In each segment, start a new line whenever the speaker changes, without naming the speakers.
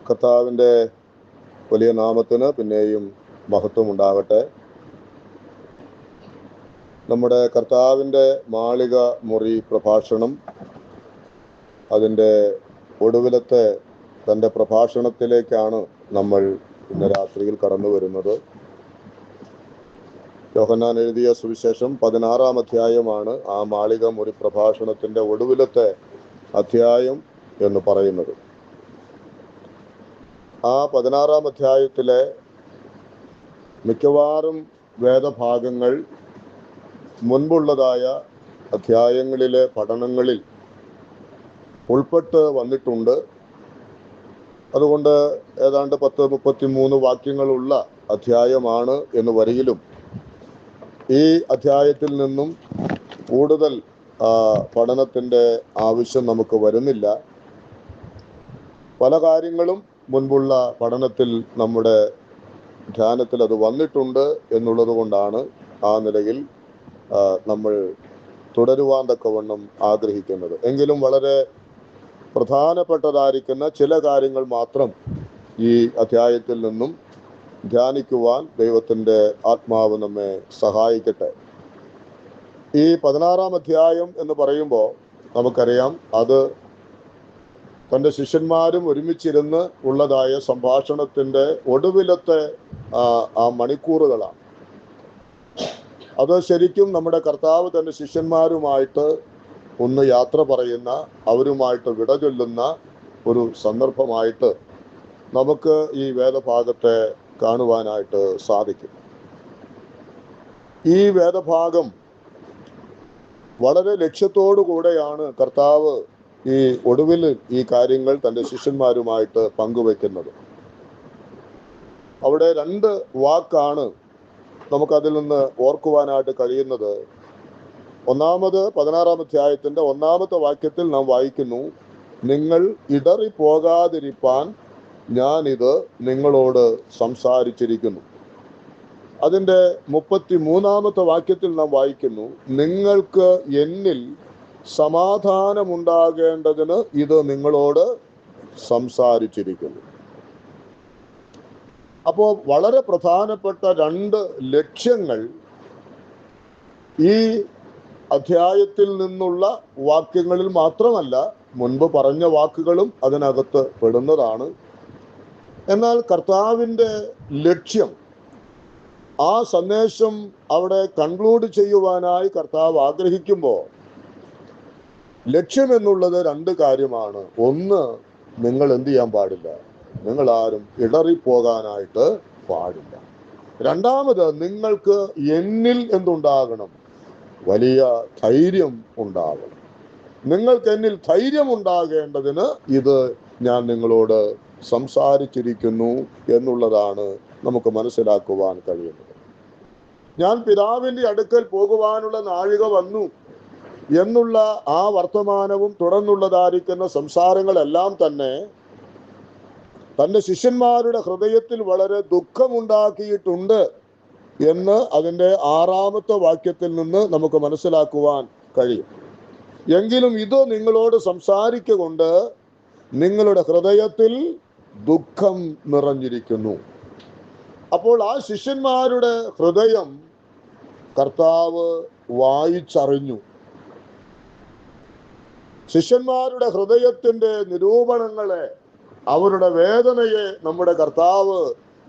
കർത്താവിൻ്റെ വലിയ നാമത്തിന് പിന്നെയും മഹത്വം ഉണ്ടാകട്ടെ. നമ്മുടെ കർത്താവിൻ്റെ മാളിക മുറി പ്രഭാഷണം അതിൻ്റെ ഒടുവിലത്തെ തൻ്റെ പ്രഭാഷണത്തിലേക്കാണ് നമ്മൾ ഇന്ന് രാത്രിയിൽ കടന്നു വരുന്നത്. യോഹന്നാൻ എഴുതിയ സുവിശേഷം 16-ാം അധ്യായമാണ് ആ മാളിക മുറി പ്രഭാഷണത്തിൻ്റെ ഒടുവിലത്തെ അധ്യായം എന്ന് പറയുന്നത്. ആ 16-ാം അധ്യായത്തിലെ മിക്കവാറും വേദഭാഗങ്ങൾ മുൻപുള്ളതായ അധ്യായങ്ങളിലെ പഠനങ്ങളിൽ ഉൾപ്പെട്ട് വന്നിട്ടുണ്ട്. അതുകൊണ്ട് ഏതാണ്ട് 33 വാക്യങ്ങളുള്ള അധ്യായമാണ് എന്ന് വരികിലും ഈ അധ്യായത്തിൽ നിന്നും കൂടുതൽ പഠനത്തിൻ്റെ ആവശ്യം നമുക്ക് വരുന്നില്ല. പല കാര്യങ്ങളും മുൻപുള്ള പഠനത്തിൽ നമ്മുടെ ധ്യാനത്തിൽ അത് വന്നിട്ടുണ്ട് എന്നുള്ളത് കൊണ്ടാണ് ആ നിലയിൽ നമ്മൾ തുടരുവാൻ തക്കവണ്ണം ആഗ്രഹിക്കുന്നത്. എങ്കിലും വളരെ പ്രധാനപ്പെട്ടതായിരിക്കുന്ന ചില കാര്യങ്ങൾ മാത്രം ഈ അധ്യായത്തിൽ നിന്നും ധ്യാനിക്കുവാൻ ദൈവത്തിൻ്റെ ആത്മാവ് നമ്മെ സഹായിക്കട്ടെ. ഈ 16-ാം അധ്യായം എന്ന് പറയുമ്പോൾ നമുക്കറിയാം അത് തൻ്റെ ശിഷ്യന്മാരും ഒരുമിച്ചിരുന്ന് ഉള്ളതായ സംഭാഷണത്തിൻ്റെ ഒടുവിലത്തെ ആ മണിക്കൂറുകളാണ്. അത് ശരിക്കും നമ്മുടെ കർത്താവ് തൻ്റെ ശിഷ്യന്മാരുമായിട്ട് ഒന്ന് യാത്ര പറയുന്ന, അവരുമായിട്ട് വിട ചൊല്ലുന്ന ഒരു സന്ദർഭമായിട്ട് നമുക്ക് ഈ വേദഭാഗത്തെ കാണുവാനായിട്ട് സാധിക്കും. ഈ വേദഭാഗം വളരെ ലക്ഷ്യത്തോടു കൂടെയാണ് കർത്താവ് ഈ ഒടുവിൽ ഈ കാര്യങ്ങൾ തൻ്റെ ശിഷ്യന്മാരുമായിട്ട് പങ്കുവെക്കുന്നത്. അവിടെ 2 വാക്കാണ് നമുക്കതിൽ നിന്ന് ഓർക്കുവാനായിട്ട് കഴിയുന്നത്. ഒന്നാമത് 16-ാം അധ്യായത്തിൻ്റെ 1-ാമത്തെ വാക്യത്തിൽ നാം വായിക്കുന്നു, നിങ്ങൾ ഇടറിപ്പോകാതിരിപ്പാൻ ഞാനിത് നിങ്ങളോട് സംസാരിച്ചിരിക്കുന്നു. അതിൻ്റെ 33-ാമത്തെ വാക്യത്തിൽ നാം വായിക്കുന്നു, നിങ്ങൾക്ക് എന്നിൽ സമാധാനമുണ്ടാകേണ്ടതിന് ഇത് നിങ്ങളോട് സംസാരിച്ചിരിക്കുന്നു. അപ്പോൾ വളരെ പ്രധാനപ്പെട്ട 2 ലക്ഷ്യങ്ങൾ ഈ അധ്യായത്തിൽ നിന്നുള്ള വാക്യങ്ങളിൽ മാത്രമല്ല, മുൻപ് പറഞ്ഞ വാക്കുകളും അതിനകത്ത് പെടുന്നതാണ്. എന്നാൽ കർത്താവിൻ്റെ ലക്ഷ്യം, ആ സന്ദേശം അവിടെ കൺക്ലൂഡ് ചെയ്യുവാനായി കർത്താവ് ആഗ്രഹിക്കുമ്പോൾ ലക്ഷ്യം എന്നുള്ളത് 2 കാര്യമാണ്. ഒന്ന്, നിങ്ങൾ എന്ത് ചെയ്യാൻ പാടില്ല, നിങ്ങൾ ആരും ഇടറിപ്പോകാനായിട്ട് പാടില്ല. രണ്ടാമത്, നിങ്ങൾക്ക് എന്നിൽ എന്തുണ്ടാകണം, വലിയ ധൈര്യം ഉണ്ടാകണം. നിങ്ങൾക്ക് എന്നിൽ ധൈര്യം ഉണ്ടാകേണ്ടതിന് ഇത് ഞാൻ നിങ്ങളോട് സംസാരിച്ചിരിക്കുന്നു എന്നുള്ളതാണ് നമുക്ക് മനസ്സിലാക്കുവാൻ കഴിയുന്നത്. ഞാൻ പിതാവിൻ്റെ അടുക്കൽ പോകുവാനുള്ള നാഴിക വന്നു എന്നുള്ള ആ വർത്തമാനവും തുടർന്നുള്ളതായിരിക്കുന്ന സംസാരങ്ങളെല്ലാം തന്നെ തൻ്റെ ശിഷ്യന്മാരുടെ ഹൃദയത്തിൽ വളരെ ദുഃഖമുണ്ടാക്കിയിട്ടുണ്ട് എന്ന് അതിൻ്റെ 6-ാമത്തെ വാക്യത്തിൽ നിന്ന് നമുക്ക് മനസ്സിലാക്കുവാൻ കഴിയും. എങ്കിലും ഇത് നിങ്ങളോട് സംസാരിക്കൊണ്ട് നിങ്ങളുടെ ഹൃദയത്തിൽ ദുഃഖം നിറഞ്ഞിരിക്കുന്നു. അപ്പോൾ ആ ശിഷ്യന്മാരുടെ ഹൃദയം കർത്താവ് വായിച്ചറിഞ്ഞു. ശിഷ്യന്മാരുടെ ഹൃദയത്തിൻ്റെ നിരൂപണങ്ങളെ, അവരുടെ വേദനയെ നമ്മുടെ കർത്താവ്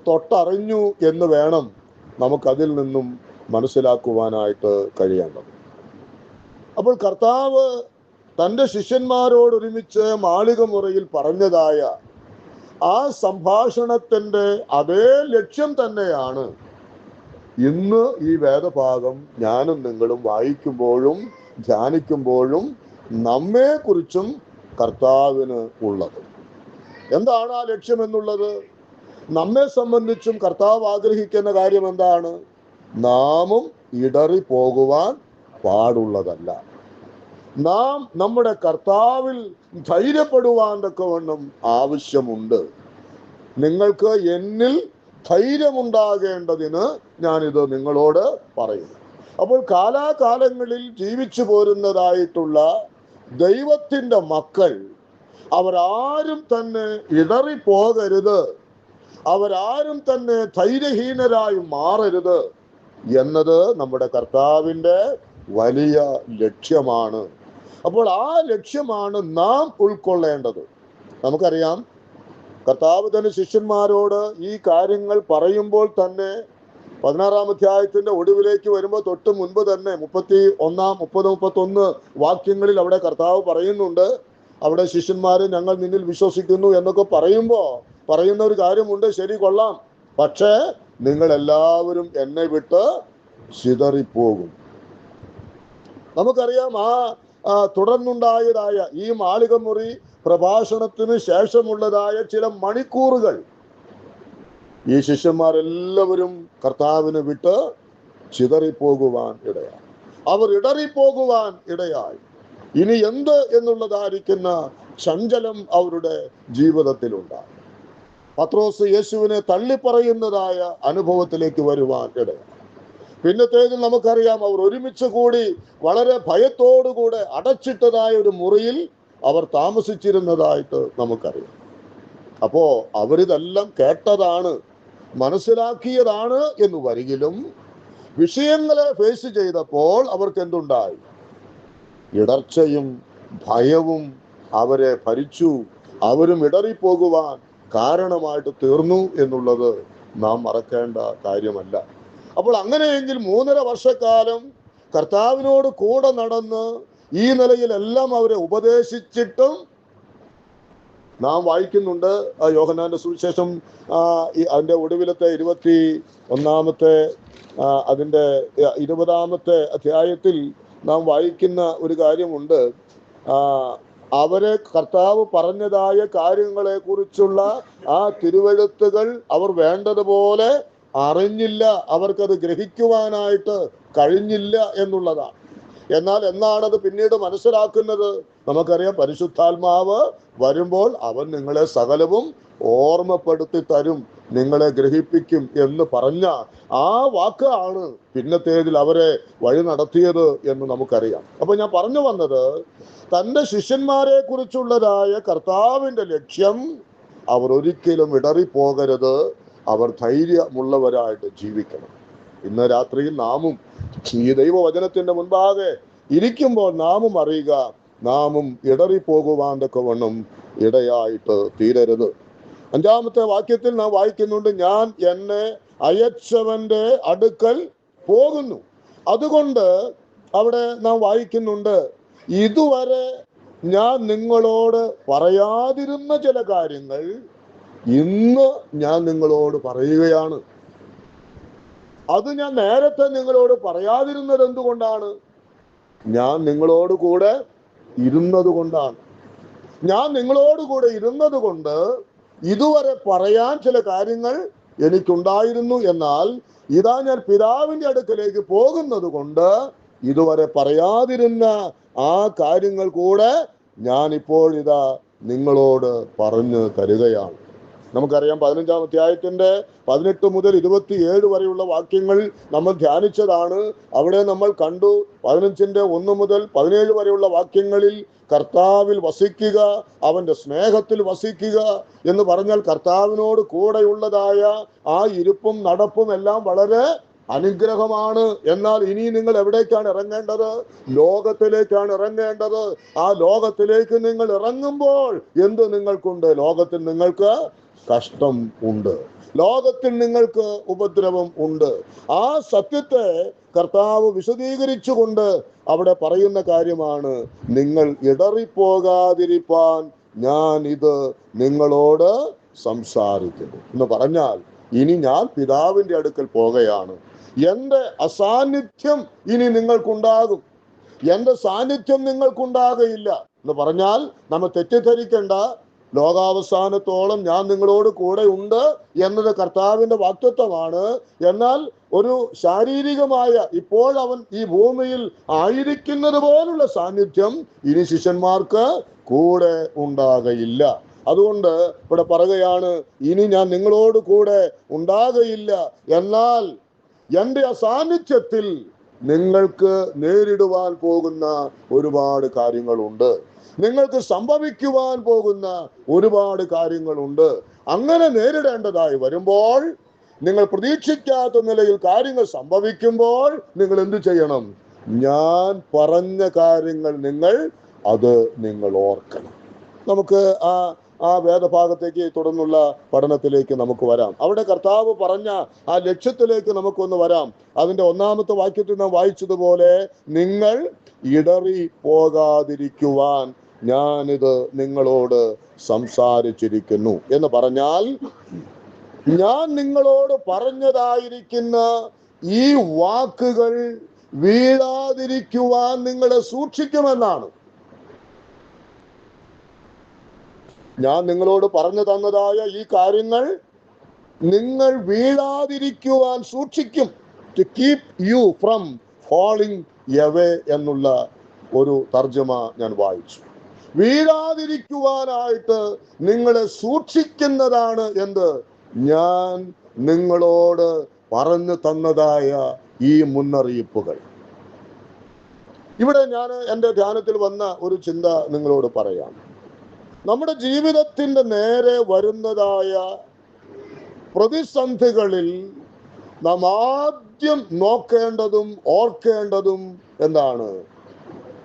തൊട്ടറിഞ്ഞു എന്ന് വേണം നമുക്കതിൽ നിന്നും മനസ്സിലാക്കുവാനായിട്ട് കഴിയേണ്ടത്. അപ്പോൾ കർത്താവ് തൻ്റെ ശിഷ്യന്മാരോടൊരുമിച്ച് മാളിക മുറിയിൽ പറഞ്ഞതായ ആ സംഭാഷണത്തിൻ്റെ അതേ ലക്ഷ്യം തന്നെയാണ് ഇന്ന് ഈ വേദഭാഗം ഞാനും നിങ്ങളും വായിക്കുമ്പോഴും ധ്യാനിക്കുമ്പോഴും നമ്മെക്കുറിച്ചും കർത്താവിന് ഉള്ളത്. എന്താണ് ആ ലക്ഷ്യം എന്നുള്ളത്? നമ്മെ സംബന്ധിച്ചും കർത്താവ് ആഗ്രഹിക്കുന്ന കാര്യം എന്താണ്? നാമും ഇടറി പോകുവാൻ പാടുള്ളതല്ല. നാം നമ്മുടെ കർത്താവിൽ ധൈര്യപ്പെടുവാൻ തക്കവണ്ണം ആവശ്യമുണ്ട്. നിങ്ങൾക്ക് എന്നിൽ ധൈര്യമുണ്ടാകേണ്ടതിന് ഞാനിത് നിങ്ങളോട് പറയുന്നു. അപ്പോൾ കാലാകാലങ്ങളിൽ ജീവിച്ചു പോരുന്നതായിട്ടുള്ള ദൈവത്തിൻ്റെ മക്കൾ അവരാരും തന്നെ ഇടറിപ്പോകരുത്, അവരാരും തന്നെ ധൈര്യഹീനരായി മാറരുത് എന്നത് നമ്മുടെ കർത്താവിൻ്റെ വലിയ ലക്ഷ്യമാണ്. അപ്പോൾ ആ ലക്ഷ്യമാണ് നാം ഉൾക്കൊള്ളേണ്ടത്. നമുക്കറിയാം, കർത്താവ് തന്നെ ശിഷ്യന്മാരോട് ഈ കാര്യങ്ങൾ പറയുമ്പോൾ തന്നെ 16-ാം അധ്യായത്തിന്റെ ഒടുവിലേക്ക് വരുമ്പോൾ തൊട്ട് മുൻപ് തന്നെ 30-31 വാക്യങ്ങളിൽ അവിടെ കർത്താവ് പറയുന്നുണ്ട്, അവിടെ ശിഷ്യന്മാര് ഞങ്ങൾ നിന്നിൽ വിശ്വസിക്കുന്നു എന്നൊക്കെ പറയുന്ന ഒരു കാര്യമുണ്ട്. ശരി, കൊള്ളാം, പക്ഷേ നിങ്ങൾ എല്ലാവരും എന്നെ വിട്ട് ചിതറിപ്പോകും. നമുക്കറിയാം, തുടർന്നുണ്ടായതായ ഈ മാളികമുറി പ്രഭാഷണത്തിന് ശേഷമുള്ളതായ ചില മണിക്കൂറുകൾ ഈ ശിഷ്യന്മാരെല്ലാവരും കർത്താവിനെ വിട്ട് ചിതറിപ്പോകുവാൻ ഇടയായി. അവർ ഇടറിപ്പോകുവാൻ ഇടയായി. ഇനി എന്ത് എന്നുള്ളതായിരിക്കുന്ന ചഞ്ചലം അവരുടെ ജീവിതത്തിലുണ്ടായി. പത്രോസ് യേശുവിനെ തള്ളിപ്പറയുന്നതായ അനുഭവത്തിലേക്ക് വരുവാൻ ഇടയായി. പിന്നത്തേതിൽ നമുക്കറിയാം, അവർ ഒരുമിച്ച് കൂടി വളരെ ഭയത്തോടുകൂടെ അടച്ചിട്ടതായ ഒരു മുറിയിൽ അവർ താമസിച്ചിരുന്നതായിട്ട് നമുക്കറിയാം. അപ്പോ അവരിതെല്ലാം കേട്ടതാണ്, മനസ്സിലാക്കിയതാണ് എന്ന് വരികിലും വിഷയങ്ങളെ ഫേസ് ചെയ്തപ്പോൾ അവർക്ക് എന്തുണ്ടായി? ഇടർച്ചയും ഭയവും അവരെ ഭരിച്ചു. അവരും ഇടറിപ്പോകുവാൻ കാരണമായിട്ട് തീർന്നു എന്നുള്ളത് നാം മറക്കേണ്ട കാര്യമല്ല. അപ്പോൾ അങ്ങനെയെങ്കിൽ 3.5 വർഷക്കാലം കർത്താവിനോട് കൂടെ നടന്ന് ഈ നിലയിലെല്ലാം അവരെ ഉപദേശിച്ചിട്ടും നാം വായിക്കുന്നുണ്ട്, യോഹന്നാന്റെ സുവിശേഷം അതിന്റെ ഒടുവിലത്തെ 21-ാമത്തെ അതിന്റെ 20-ാമത്തെ അധ്യായത്തിൽ നാം വായിക്കുന്ന ഒരു കാര്യമുണ്ട്. അവരെ കർത്താവ് പറഞ്ഞതായ കാര്യങ്ങളെ കുറിച്ചുള്ള ആ തിരുവെഴുത്തുകൾ അവർ വേണ്ടതുപോലെ അറിഞ്ഞില്ല, അവർക്കത് ഗ്രഹിക്കുവാനായിട്ട് കഴിഞ്ഞില്ല എന്നുള്ളതാണ്. എന്നാൽ എന്നാണത് പിന്നീട് മനസ്സിലാക്കുന്നത്? നമുക്കറിയാം, പരിശുദ്ധാത്മാവ് വരുമ്പോൾ അവൻ നിങ്ങളെ സകലവും ഓർമ്മപ്പെടുത്തി തരും, നിങ്ങളെ ഗ്രഹിപ്പിക്കും എന്ന് പറഞ്ഞ ആ വാക്കാണ് പിന്നത്തേതിൽ അവരെ വഴി നടത്തിയത് എന്ന് നമുക്കറിയാം. അപ്പൊ ഞാൻ പറഞ്ഞു വന്നത്, തൻ്റെ ശിഷ്യന്മാരെ കുറിച്ചുള്ളതായ കർത്താവിൻ്റെ ലക്ഷ്യം അവർ ഒരിക്കലും ഇടറിപ്പോകരുത്, അവർ ധൈര്യമുള്ളവരായിട്ട് ജീവിക്കണം. ഇന്ന് രാത്രിയിൽ നാമും ഈ ദൈവവചനത്തിന്റെ മുൻപാകെ ഇരിക്കുമ്പോൾ നാമും അറിയുക, നാമും ഇടറിപ്പോകുവാൻ തക്കവണ്ണം ഇടയായിട്ട് തീരരുത്. 5-ാമത്തെ വാക്യത്തിൽ നാം വായിക്കുന്നുണ്ട്, ഞാൻ എന്നെ അയച്ചവന്റെ അടുക്കൽ പോകുന്നു. അതുകൊണ്ട് അവിടെ നാം വായിക്കുന്നുണ്ട്, ഇതുവരെ ഞാൻ നിങ്ങളോട് പറയാതിരുന്ന ചില കാര്യങ്ങൾ ഇന്ന് ഞാൻ നിങ്ങളോട് പറയുകയാണ്. അത് ഞാൻ നേരത്തെ നിങ്ങളോട് പറയാതിരുന്നത് എന്തുകൊണ്ടാണ്? ഞാൻ നിങ്ങളോട് കൂടെ ഇരുന്നത് കൊണ്ടാണ്. ഞാൻ നിങ്ങളോട് കൂടെ ഇരുന്നത് കൊണ്ട് ഇതുവരെ പറയാൻ ചില കാര്യങ്ങൾ എനിക്കുണ്ടായിരുന്നു. എന്നാൽ ഇതാ ഞാൻ പിതാവിന്റെ അടുക്കലേക്ക് പോകുന്നത് കൊണ്ട് ഇതുവരെ പറയാതിരുന്ന ആ കാര്യങ്ങൾ കൂടെ ഞാൻ ഇപ്പോൾ ഇതാ നിങ്ങളോട് പറഞ്ഞു തരികയാണ്. നമുക്കറിയാം, 15-ാം അധ്യായത്തിന്റെ 18 മുതൽ 27 വരെയുള്ള വാക്യങ്ങൾ നമ്മൾ ധ്യാനിച്ചതാണ്. അവിടെ നമ്മൾ കണ്ടു, 15-ന്റെ 1 മുതൽ 17 വരെയുള്ള വാക്യങ്ങളിൽ കർത്താവിൽ വസിക്കുക, അവന്റെ സ്നേഹത്തിൽ വസിക്കുക എന്ന് പറഞ്ഞാൽ കർത്താവിനോട് കൂടെയുള്ളതായ ആ ഇരിപ്പും നടപ്പും എല്ലാം വളരെ അനുഗ്രഹമാണ്. എന്നാൽ ഇനി നിങ്ങൾ എവിടേക്കാണ് ഇറങ്ങേണ്ടത്? ലോകത്തിലേക്കാണ് ഇറങ്ങേണ്ടത്. ആ ലോകത്തിലേക്ക് നിങ്ങൾ ഇറങ്ങുമ്പോൾ എന്ത് നിങ്ങൾക്കുണ്ട്? ലോകത്തിൽ നിങ്ങൾക്ക് കഷ്ടം ഉണ്ട്, ലോകത്തിൽ നിങ്ങൾക്ക് ഉപദ്രവം ഉണ്ട്. ആ സത്യത്തെ കർത്താവ് വിശദീകരിച്ചുകൊണ്ട് അവിടെ പറയുന്ന കാര്യമാണ്, നിങ്ങൾ ഇടറിപ്പോകാതിരിപ്പാൻ ഞാൻ ഇത് നിങ്ങളോട് സംസാരിക്കുന്നു എന്ന് പറഞ്ഞാൽ, ഇനി ഞാൻ പിതാവിന്റെ അടുക്കൽ പോകുകയാണ്. എൻ്റെ അസാന്നിധ്യം ഇനി നിങ്ങൾക്കുണ്ടാകും, എൻ്റെ സാന്നിധ്യം നിങ്ങൾക്കുണ്ടാകയില്ല എന്ന് പറഞ്ഞാൽ നമ്മൾ തെറ്റിദ്ധരിക്കേണ്ട. ലോകാവസാനത്തോളം ഞാൻ നിങ്ങളോട് കൂടെ ഉണ്ട് എന്നത് കർത്താവിന്റെ വാഗ്ദത്തമാണ്. എന്നാൽ ഒരു ശാരീരികമായ, ഇപ്പോൾ അവൻ ഈ ഭൂമിയിൽ ആയിരിക്കുന്നത് പോലുള്ള സാന്നിധ്യം ഇനി ശിഷ്യന്മാർക്ക് കൂടെ ഉണ്ടാകയില്ല. അതുകൊണ്ട് ഇവിടെ പറയുകയാണ്, ഇനി ഞാൻ നിങ്ങളോട് കൂടെ ഉണ്ടാകയില്ല, എന്നാൽ എൻ്റെ അസാന്നിധ്യത്തിൽ നിങ്ങൾക്ക് നേരിടുവാൻ പോകുന്ന ഒരുപാട് കാര്യങ്ങളുണ്ട്. നിങ്ങൾക്ക് സംഭവിക്കുവാൻ പോകുന്ന ഒരുപാട് കാര്യങ്ങളുണ്ട്. അങ്ങനെ നേരിടേണ്ടതായി വരുമ്പോൾ, നിങ്ങൾ പ്രതീക്ഷിക്കാത്ത നിലയിൽ കാര്യങ്ങൾ സംഭവിക്കുമ്പോൾ നിങ്ങൾ എന്ത് ചെയ്യണം? ഞാൻ പറഞ്ഞ കാര്യങ്ങൾ നിങ്ങൾ ഓർക്കണം. നമുക്ക് ആ വേദഭാഗത്തേക്ക് തുടർന്നുള്ള പഠനത്തിലേക്ക് നമുക്ക് വരാം. അവിടെ കർത്താവ് പറഞ്ഞ ആ ലക്ഷ്യത്തിലേക്ക് നമുക്കൊന്ന് വരാം. അതിന്റെ 1-ാമത്തെ വാക്യത്തിൽ നാം വായിച്ചതുപോലെ, നിങ്ങൾ ഇടറി പോകാതിരിക്കുവാൻ ഞാനിത് നിങ്ങളോട് സംസാരിച്ചിരിക്കുന്നു എന്ന് പറഞ്ഞാൽ, ഞാൻ നിങ്ങളോട് പറഞ്ഞതായിരിക്കുന്ന ഈ വാക്കുകൾ വീഴാതിരിക്കുവാൻ നിങ്ങളെ സൂക്ഷിക്കുമെന്നാണ്. ഞാൻ നിങ്ങളോട് പറഞ്ഞു തന്നതായ ഈ കാര്യങ്ങൾ നിങ്ങൾ വീഴാതിരിക്കുവാൻ സൂക്ഷിക്കും. To keep you from falling away എന്നുള്ള ഒരു തർജ്ജമ ഞാൻ വായിച്ചു. വീഴാതിരിക്കുവാനായിട്ട് നിങ്ങളെ സൂക്ഷിക്കുന്നതാണ് എന്ത്? ഞാൻ നിങ്ങളോട് പറഞ്ഞു തന്നതായ ഈ മുന്നറിയിപ്പുകൾ. ഇവിടെ ഞാൻ എൻ്റെ ധ്യാനത്തിൽ വന്ന ഒരു ചിന്ത നിങ്ങളോട് പറയാം. നമ്മുടെ ജീവിതത്തിൻ്റെ നേരെ വരുന്നതായ പ്രതിസന്ധികളിൽ നാം ആദ്യം നോക്കേണ്ടതും ഓർക്കേണ്ടതും എന്താണ്?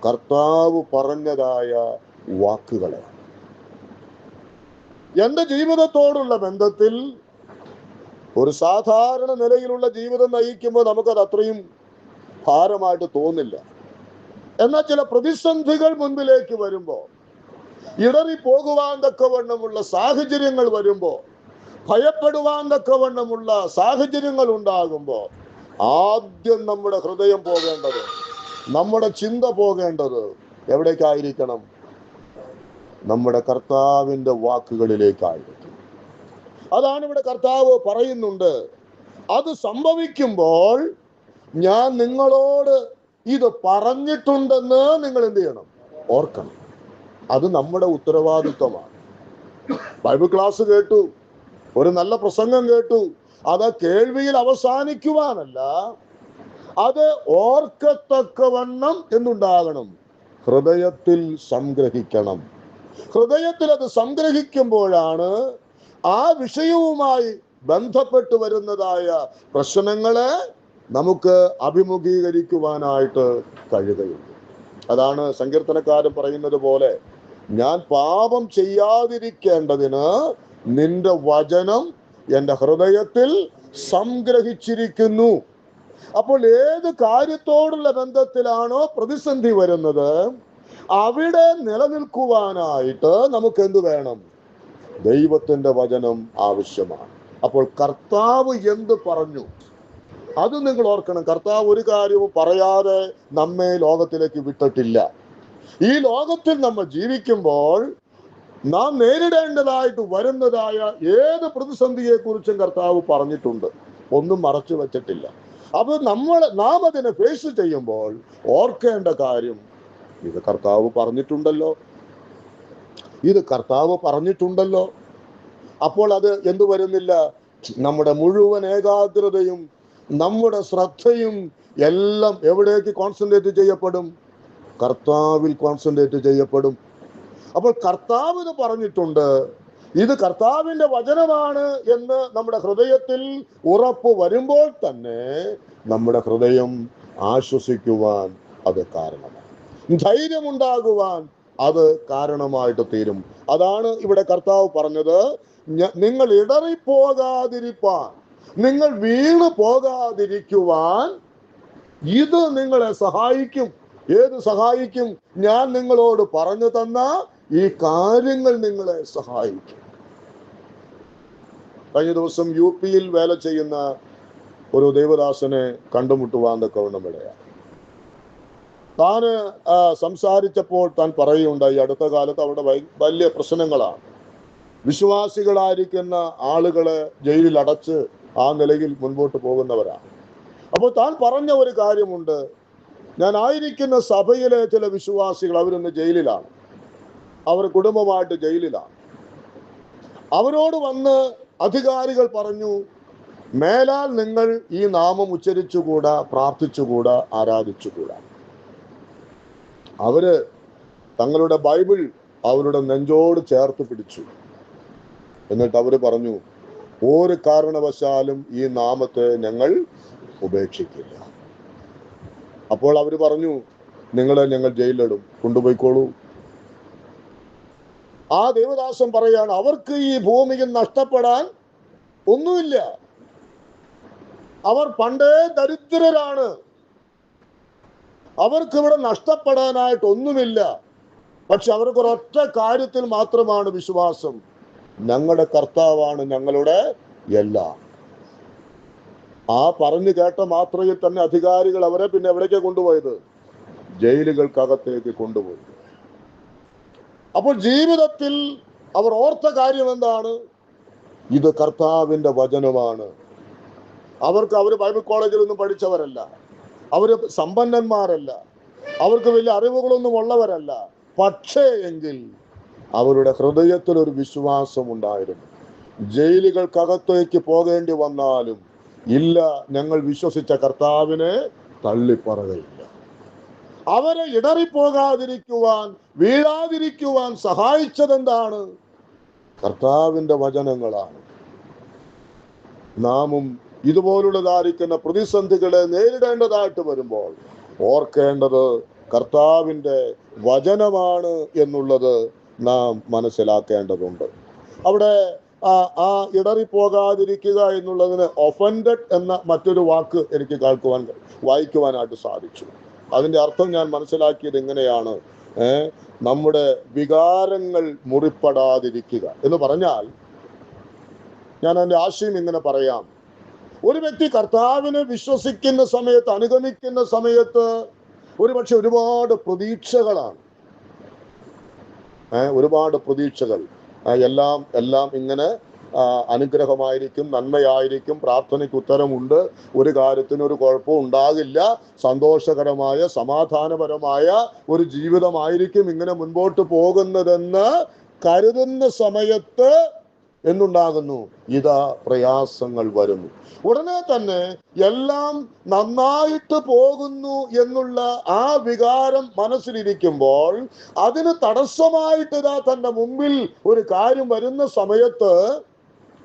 കർത്താവ് പറഞ്ഞതായ വാക്കുകളെ. എൻ്റെ ജീവിതത്തോടുള്ള ബന്ധത്തിൽ ഒരു സാധാരണ നിലയിലുള്ള ജീവിതം നയിക്കുമ്പോൾ നമുക്കത് അത്രയും ഭാരമായിട്ട് തോന്നില്ല. എന്നാൽ ചില പ്രതിസന്ധികൾ മുൻപിലേക്ക് വരുമ്പോൾ, ഇടറി പോകുവാൻ തക്കവണ്ണമുള്ള സാഹചര്യങ്ങൾ വരുമ്പോൾ, ഭയപ്പെടുവാൻ തക്കവണ്ണമുള്ള സാഹചര്യങ്ങൾ ഉണ്ടാകുമ്പോൾ, ആദ്യം നമ്മുടെ ഹൃദയം പോകേണ്ടത്, നമ്മുടെ ചിന്ത പോകേണ്ടത് എവിടേക്കായിരിക്കണം? നമ്മുടെ കർത്താവിൻ്റെ വാക്കുകളിലേക്കായിരിക്കും. അതാണ് ഇവിടെ കർത്താവ് പറയുന്നുണ്ട്. അത് സംഭവിക്കുമ്പോൾ ഞാൻ നിങ്ങളോട് ഇത് പറഞ്ഞിട്ടുണ്ടെന്ന് നിങ്ങൾ എന്ത് ചെയ്യണം? ഓർക്കണം. അത് നമ്മുടെ ഉത്തരവാദിത്വമാണ്. ബൈബിൾ ക്ലാസ് കേട്ടു, ഒരു നല്ല പ്രസംഗം കേട്ടു, അത് കേൾവിയിൽ അവസാനിക്കുവാനല്ല, അത് ഓർക്കത്തക്കവണ്ണം എന്തുണ്ടാകണം? ഹൃദയത്തിൽ സംഗ്രഹിക്കണം. ഹൃദയത്തിൽ അത് സംഗ്രഹിക്കുമ്പോഴാണ് ആ വിഷയവുമായി ബന്ധപ്പെട്ട് വരുന്നതായ പ്രശ്നങ്ങളെ നമുക്ക് അഭിമുഖീകരിക്കുവാനായിട്ട് കഴിയുകയുള്ളൂ. അതാണ് സങ്കീർത്തനക്കാരൻ പറയുന്നത് പോലെ, ഞാൻ പാപം ചെയ്യാതിരിക്കേണ്ടതിന് നിന്റെ വചനം എൻ്റെ ഹൃദയത്തിൽ സംഗ്രഹിച്ചിരിക്കുന്നു. അപ്പോൾ ഏത് കാര്യത്തോടുള്ള ബന്ധത്തിലാണോ പ്രതിസന്ധി വരുന്നത്, അവിടെ നിലനിൽക്കുവാനായിട്ട് നമുക്ക് എന്ത് വേണം? ദൈവത്തിൻ്റെ വചനം ആവശ്യമാണ്. അപ്പോൾ കർത്താവ് എന്ത് പറഞ്ഞു അത് നിങ്ങൾ ഓർക്കണം. കർത്താവ് ഒരു കാര്യവും പറയാതെ നമ്മെ ലോകത്തിലേക്ക് വിട്ടിട്ടില്ല. ഈ ലോകത്തിൽ നമ്മൾ ജീവിക്കുമ്പോൾ നാം നേരിടേണ്ടതായിട്ട് വരുന്നതായ ഏത് പ്രതിസന്ധിയെ കുറിച്ചും കർത്താവ് പറഞ്ഞിട്ടുണ്ട്. ഒന്നും മറച്ചു വെച്ചിട്ടില്ല. അപ്പോൾ നാം അതിനെ ഫേസ് ചെയ്യുമ്പോൾ ഓർക്കേണ്ട കാര്യം, ഇത് കർത്താവ് പറഞ്ഞിട്ടുണ്ടല്ലോ, ഇത് കർത്താവ് പറഞ്ഞിട്ടുണ്ടല്ലോ. അപ്പോൾ അത് എന്തു വരുന്നില്ല? നമ്മുടെ മുഴുവൻ ഏകാഗ്രതയും നമ്മുടെ ശ്രദ്ധയും എല്ലാം എവിടേക്ക് കോൺസെൻട്രേറ്റ് ചെയ്യപ്പെടും? കർത്താവിൽ കോൺസെൻട്രേറ്റ് ചെയ്യപ്പെടും. അപ്പോൾ കർത്താവ് ഇത് പറഞ്ഞിട്ടുണ്ട്, ഇത് കർത്താവിൻ്റെ വചനമാണ് എന്ന് നമ്മുടെ ഹൃദയത്തിൽ ഉറപ്പ് വരുമ്പോൾ തന്നെ നമ്മുടെ ഹൃദയം ആശ്വസിക്കുവാൻ അത് കാരണമാണ്, ധൈര്യമുണ്ടാകുവാൻ അത് കാരണമായിട്ട് തീരും. അതാണ് ഇവിടെ കർത്താവ് പറഞ്ഞത്, നിങ്ങൾ ഇടറിപ്പോകാതിരിപ്പാൻ, നിങ്ങൾ വീണു പോകാതിരിക്കുവാൻ ഇത് നിങ്ങളെ സഹായിക്കും. ഏത് സഹായിക്കും? ഞാൻ നിങ്ങളോട് പറഞ്ഞു തന്ന ഈ കാര്യങ്ങൾ നിങ്ങളെ സഹായിക്കും. കഴിഞ്ഞ ദിവസം UP-യിൽ വേല ചെയ്യുന്ന ഒരു ദൈവദാസനെ കണ്ടുമുട്ടുവാൻ തക്കവണ്ണം ഇടയായി. താൻ സംസാരിച്ചപ്പോൾ താൻ പറയുകയുണ്ടായി, അടുത്ത കാലത്ത് അവിടെ വലിയ പ്രശ്നങ്ങളാണ്. വിശ്വാസികളായിരിക്കുന്ന ആളുകളെ ജയിലിൽ അടച്ച് ആ നിലയിൽ മുൻപോട്ട് പോകുന്നവരാണ്. അപ്പോൾ താൻ പറഞ്ഞ ഒരു കാര്യമുണ്ട്, ഞാൻ ആയിരിക്കുന്ന സഭയിലെ ചില വിശ്വാസികൾ അവരിന്ന് ജയിലിലാണ്, അവർ കുടുംബമായിട്ട് ജയിലിലാണ്. അവരോട് വന്ന് അധികാരികൾ പറഞ്ഞു, മേലാൽ നിങ്ങൾ ഈ നാമം ഉച്ചരിച്ചുകൂടാ, പ്രാർത്ഥിച്ചുകൂടാ, ആരാധിച്ചുകൂടാ. അവര് തങ്ങളുടെ ബൈബിൾ അവരുടെ നെഞ്ചോട് ചേർത്ത് പിടിച്ചു. എന്നിട്ട് അവർ പറഞ്ഞു, ഒരു കാരണവശാലും ഈ നാമത്തെ ഞങ്ങൾ ഉപേക്ഷിക്കില്ല. അപ്പോൾ അവർ പറഞ്ഞു, നിങ്ങളെ ഞങ്ങൾ ജയിലിലിടും, കൊണ്ടുപോയിക്കോളൂ. ആ ദേവദാസൻ പറയാണ്, അവർക്ക് ഈ ഭൂമിയിൽ നഷ്ടപ്പെടാൻ ഒന്നുമില്ല. അവർ പണ്ടേ ദരിദ്രരാണ്. അവർക്ക് ഇവിടെ നഷ്ടപ്പെടാനായിട്ട് ഒന്നുമില്ല. പക്ഷെ അവർക്ക് ഒരൊറ്റ കാര്യത്തിൽ മാത്രമാണ് വിശ്വാസം, ഞങ്ങളുടെ കർത്താവാണ് ഞങ്ങളുടെ എല്ലാം. ആ പറഞ്ഞു കേട്ട മാത്രയിൽ തന്നെ അധികാരികൾ അവരെ പിന്നെ എവിടേക്കാണ് കൊണ്ടുപോയത്? ജയിലുകൾക്കകത്തേക്ക് കൊണ്ടുപോയി. അപ്പോൾ ജീവിതത്തിൽ അവർ ഓർത്ത കാര്യം എന്താണ്? ഇത് കർത്താവിന്റെ വചനമാണ്. അവർ ബൈബിൾ കോളേജിലൊന്നും പഠിച്ചവരല്ല, അവര് സമ്പന്നന്മാരല്ല, അവർക്ക് വലിയ അറിവുകളൊന്നും ഉള്ളവരല്ല. പക്ഷേ എങ്കിൽ അവരുടെ ഹൃദയത്തിൽ ഒരു വിശ്വാസം ഉണ്ടായിരുന്നു. ജയിലുകൾക്കകത്തേക്ക് പോകേണ്ടി വന്നാലും ഇല്ല, ഞങ്ങൾ വിശ്വസിച്ച കർത്താവിനെ തള്ളിപ്പറയില്ല. അവരെ ഇടറിപ്പോകാതിരിക്കുവാൻ, വീഴാതിരിക്കുവാൻ സഹായിച്ചതെന്താണ്? കർത്താവിന്റെ വചനങ്ങളാണ്. നാമും ഇതുപോലുള്ളതായിരിക്കുന്ന പ്രതിസന്ധികളെ നേരിടേണ്ടതായിട്ട് വരുമ്പോൾ ഓർക്കേണ്ടത് കർത്താവിന്റെ വചനമാണ് എന്നുള്ളത് നാം മനസ്സിലാക്കേണ്ടതുണ്ട്. അവിടെ ആ ഇടറിപ്പോകാതിരിക്കുക എന്നുള്ളതിന് ഒഫൻഡഡ് എന്ന മറ്റൊരു വാക്ക് എനിക്ക് വായിക്കുവാനായിട്ട് സാധിച്ചു. അതിന്റെ അർത്ഥം ഞാൻ മനസ്സിലാക്കിയത് എങ്ങനെയാണ്? നമ്മുടെ വികാരങ്ങൾ മുറിപ്പെടാതിരിക്കുക എന്ന് പറഞ്ഞാൽ, ഞാൻ അതിന്റെ ആശയം ഇങ്ങനെ പറയാം. ഒരു വ്യക്തി കർത്താവിനെ വിശ്വസിക്കുന്ന സമയത്ത്, അനുഗമിക്കുന്ന സമയത്ത് ഒരുപക്ഷെ ഒരുപാട് പ്രതീക്ഷകളാണ്. ഒരുപാട് പ്രതീക്ഷകൾ. എല്ലാം ഇങ്ങനെ അനുഗ്രഹമായിരിക്കും, നന്മയായിരിക്കും, പ്രാർത്ഥനയ്ക്ക് ഉത്തരമുണ്ട്, ഒരു കാര്യത്തിന് ഒരു കുഴപ്പവും ഉണ്ടാകില്ല, സന്തോഷകരമായ സമാധാനപരമായ ഒരു ജീവിതമായിരിക്കും ഇങ്ങനെ മുൻപോട്ട് പോകുന്നതെന്ന് കരുതുന്ന സമയത്ത് എന്തുണ്ടാകുന്നു? ഇതാ പ്രയാസങ്ങൾ വരുന്നു. ഉടനെ തന്നെ എല്ലാം നന്നായിട്ട് പോകുന്നു എന്നുള്ള ആ വികാരം മനസ്സിലിരിക്കുമ്പോൾ അതിന് തടസ്സമായിട്ട് ഇതാ തന്റെ മുമ്പിൽ ഒരു കാര്യം വരുന്ന സമയത്ത്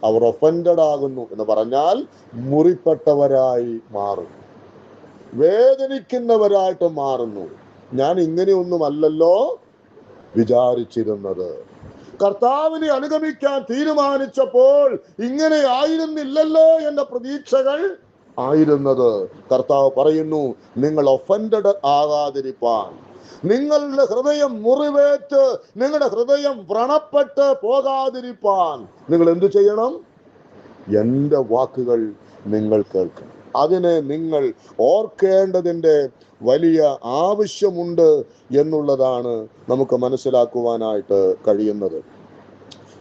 അവർ ഒഫൻഡഡ് ആകുന്നു എന്ന് പറഞ്ഞാൽ മുറിപ്പെട്ടവരായി മാറുന്നു, വേദനിക്കുന്നവരായിട്ട് മാറുന്നു. ഞാൻ ഇങ്ങനെയൊന്നുമല്ലല്ലോ വിചാരിച്ചിരുന്നത്, കർത്താവിനെ അനുഗമിക്കാൻ തീരുമാനിച്ചപ്പോൾ ഇങ്ങനെ ആയിരുന്നില്ലല്ലോ എന്ന പ്രതീക്ഷകൾ ആയിരുന്നത്. കർത്താവ് പറയുന്നു, നിങ്ങൾ ഒഫൻഡഡ് ആകാതിരിപ്പാൻ, നിങ്ങളുടെ ഹൃദയം മുറിവേറ്റ്, നിങ്ങളുടെ ഹൃദയം വ്രണപ്പെട്ട് പോകാതിരിപ്പാൻ നിങ്ങൾ എന്തു ചെയ്യണം? എൻ്റെ വാക്കുകൾ നിങ്ങൾ കേൾക്കണം. അതിനെ നിങ്ങൾ ഓർക്കേണ്ടതിൻ്റെ വലിയ ആവശ്യമുണ്ട് എന്നുള്ളതാണ് നമുക്ക് മനസ്സിലാക്കുവാനായിട്ട് കഴിയുന്നത്.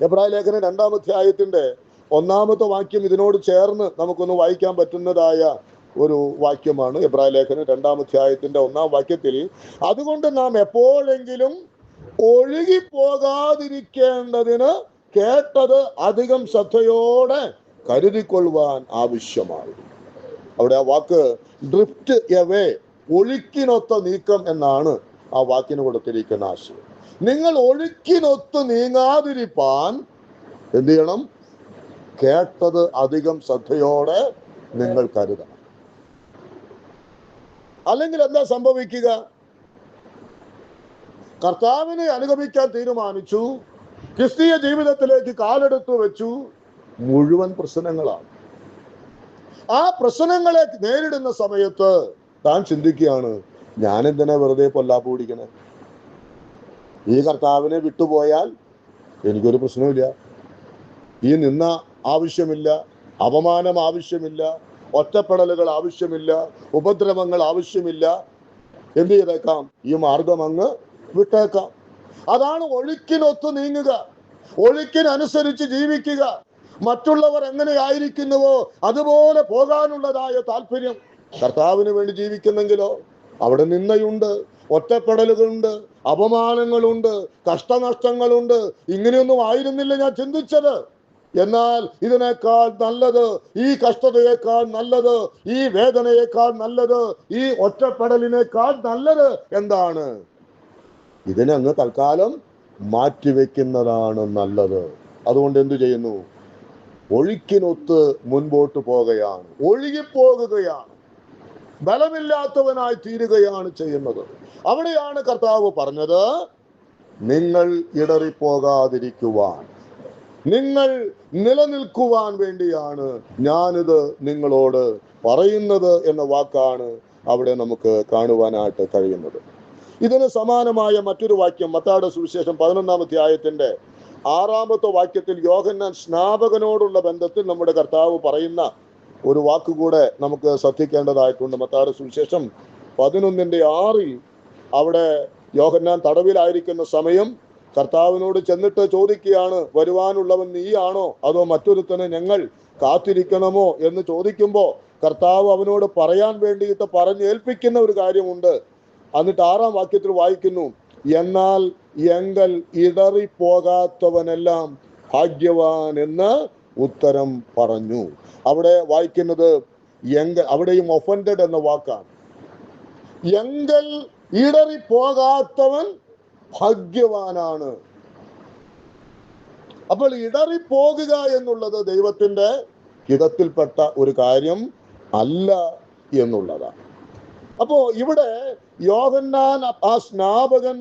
എബ്രായ ലേഖനം 2-ാം അധ്യായത്തിന്റെ 1-ാമത്തെ വാക്യം ഇതിനോട് ചേർന്ന് നമുക്കൊന്ന് വായിക്കാൻ പറ്റുന്നതായ ഒരു വാക്യമാണ്. എബ്രായ ലേഖനം 2-ാം അധ്യായത്തിന്റെ 1-ാം വാക്യത്തിൽ, അതുകൊണ്ട് നാം എപ്പോഴെങ്കിലും ഒഴുകിപ്പോകാതിരിക്കേണ്ടതിന് കേട്ടത് അധികം ശ്രദ്ധയോടെ കരുതിക്കൊള്ളുവാൻ ആവശ്യമായി. അവിടെ ആ വാക്ക് ഡ്രിഫ്റ്റ് എവേ, ഒഴുക്കിനൊത്ത നീക്കം എന്നാണ് ആ വാക്കിന് കൊടുത്തിരിക്കുന്ന ആശയം. നിങ്ങൾ ഒഴുക്കിനൊത്ത് നീങ്ങാതിരിപ്പാൻ എന്ത് ചെയ്യണം? കേട്ടത് അധികം ശ്രദ്ധയോടെ നിങ്ങൾ കരുതണം. അല്ലെങ്കിൽ എന്താ സംഭവിക്കുക? കർത്താവിനെ അനുഗമിക്കാൻ തീരുമാനിച്ചു, ക്രിസ്തീയ ജീവിതത്തിലേക്ക് കാലെടുത്തു വെച്ചു, മുഴുവൻ പ്രശ്നങ്ങളാണ്. ആ പ്രശ്നങ്ങളെ നേരിടുന്ന സമയത്ത് താൻ ചിന്തിക്കുകയാണ്, ഞാൻ എന്തിനാ വെറുതെ പൊല്ലാപ്പ് പിടിക്കണേ? ഈ കർത്താവിനെ വിട്ടുപോയാൽ എനിക്കൊരു പ്രശ്നമില്ല, ഈ നിന്ന ആവശ്യമില്ല, അപമാനം ആവശ്യമില്ല, ഒറ്റപ്പെടലുകൾ ആവശ്യമില്ല, ഉപദ്രവങ്ങൾ ആവശ്യമില്ല. എന്ത് ചെയ്തേക്കാം? ഈ മാർഗം അങ്ങ് വിട്ടേക്കാം. അതാണ് ഒഴുക്കിനൊത്ത് നീങ്ങുക, ഒഴുക്കിനനുസരിച്ച് ജീവിക്കുക, മറ്റുള്ളവർ എങ്ങനെയായിരിക്കുന്നുവോ അതുപോലെ പോകാനുള്ളതായ താല്പര്യം. കർത്താവിന് വേണ്ടി ജീവിക്കുന്നെങ്കിലോ അവിടെ നിന്നയുണ്ട്, ഒറ്റപ്പെടലുകളുണ്ട്, അപമാനങ്ങളുണ്ട്, കഷ്ടനഷ്ടങ്ങളുണ്ട്. ഇങ്ങനെയൊന്നും ആയിരുന്നില്ല ഞാൻ ചിന്തിച്ചത്. എന്നാൽ ഇതിനേക്കാൾ നല്ലത്, ഈ കഷ്ടതയേക്കാൾ നല്ലത്, ഈ വേദനയേക്കാൾ നല്ലത്, ഈ ഒറ്റപ്പെടലിനേക്കാൾ നല്ലത് എന്താണ്? ഇതിനങ്ങ് തൽക്കാലം മാറ്റിവെക്കുന്നതാണ് നല്ലത്. അതുകൊണ്ട് എന്തു ചെയ്യുന്നു? ഒഴുക്കിനൊത്ത് മുൻപോട്ട് പോകുകയാണ്, ഒഴുകിപ്പോകുകയാണ്, ബലമില്ലാത്തവനായി തീരുകയാണ് ചെയ്യുന്നത്. അവിടെയാണ് കർത്താവ് പറഞ്ഞത്, നിങ്ങൾ ഇടറിപ്പോകാതിരിക്കുവാൻ, നിങ്ങൾ നിലനിൽക്കുവാൻ വേണ്ടിയാണ് ഞാനിത് നിങ്ങളോട് പറയുന്നത് എന്ന വാക്കാണ് അവിടെ നമുക്ക് കാണുവാനായിട്ട് കഴിയുന്നത്. ഇതിന് സമാനമായ മറ്റൊരു വാക്യം മത്തായിയുടെ സുവിശേഷം 11-ാം അധ്യായത്തിന്റെ 6-ാമത്തെ വാക്യത്തിൽ യോഹന്നാൻ സ്നാപകനോടുള്ള ബന്ധത്തിൽ നമ്മുടെ കർത്താവ് പറയുന്ന ഒരു വാക്കുകൂടെ നമുക്ക് ശ്രദ്ധിക്കേണ്ടതായിട്ടുണ്ട്. മത്തായിയുടെ സുവിശേഷം 11:6 അവിടെ യോഹന്നാൻ തടവിലായിരിക്കുന്ന സമയം കർത്താവിനോട് ചെന്നിട്ട് ചോദിക്കുകയാണ്, വരുവാനുള്ളവൻ നീയാണോ അതോ മറ്റൊരുത്തനെ ഞങ്ങൾ കാത്തിരിക്കണമോ എന്ന് ചോദിക്കുമ്പോൾ കർത്താവ് അവനോട് പറയാൻ വേണ്ടിയിട്ട് പറഞ്ഞേൽപ്പിക്കുന്ന ഒരു കാര്യമുണ്ട്. എന്നിട്ട് 6-ാം വാക്യത്തിൽ വായിക്കുന്നു, എന്നാൽ എങ്കൽ ഇടറിപ്പോകാത്തവനെല്ലാം ഭാഗ്യവാൻ എന്ന് ഉത്തരം പറഞ്ഞു. അവിടെ വായിക്കുന്നത് അവിടെയും ഒഫൻഡഡ് എന്ന വാക്കാണ്. എങ്കൽ ഇടറിപ്പോകാത്തവൻ ഭാഗ്യവാനാണ്. അപ്പോൾ ഇടറിപ്പോകുക എന്നുള്ളത് ദൈവത്തിന്റെ ഹിതത്തിൽപ്പെട്ട ഒരു കാര്യം അല്ല എന്നുള്ളതാണ്. അപ്പോ ഇവിടെ യോഹന്നാൻ ആ സ്നാപകൻ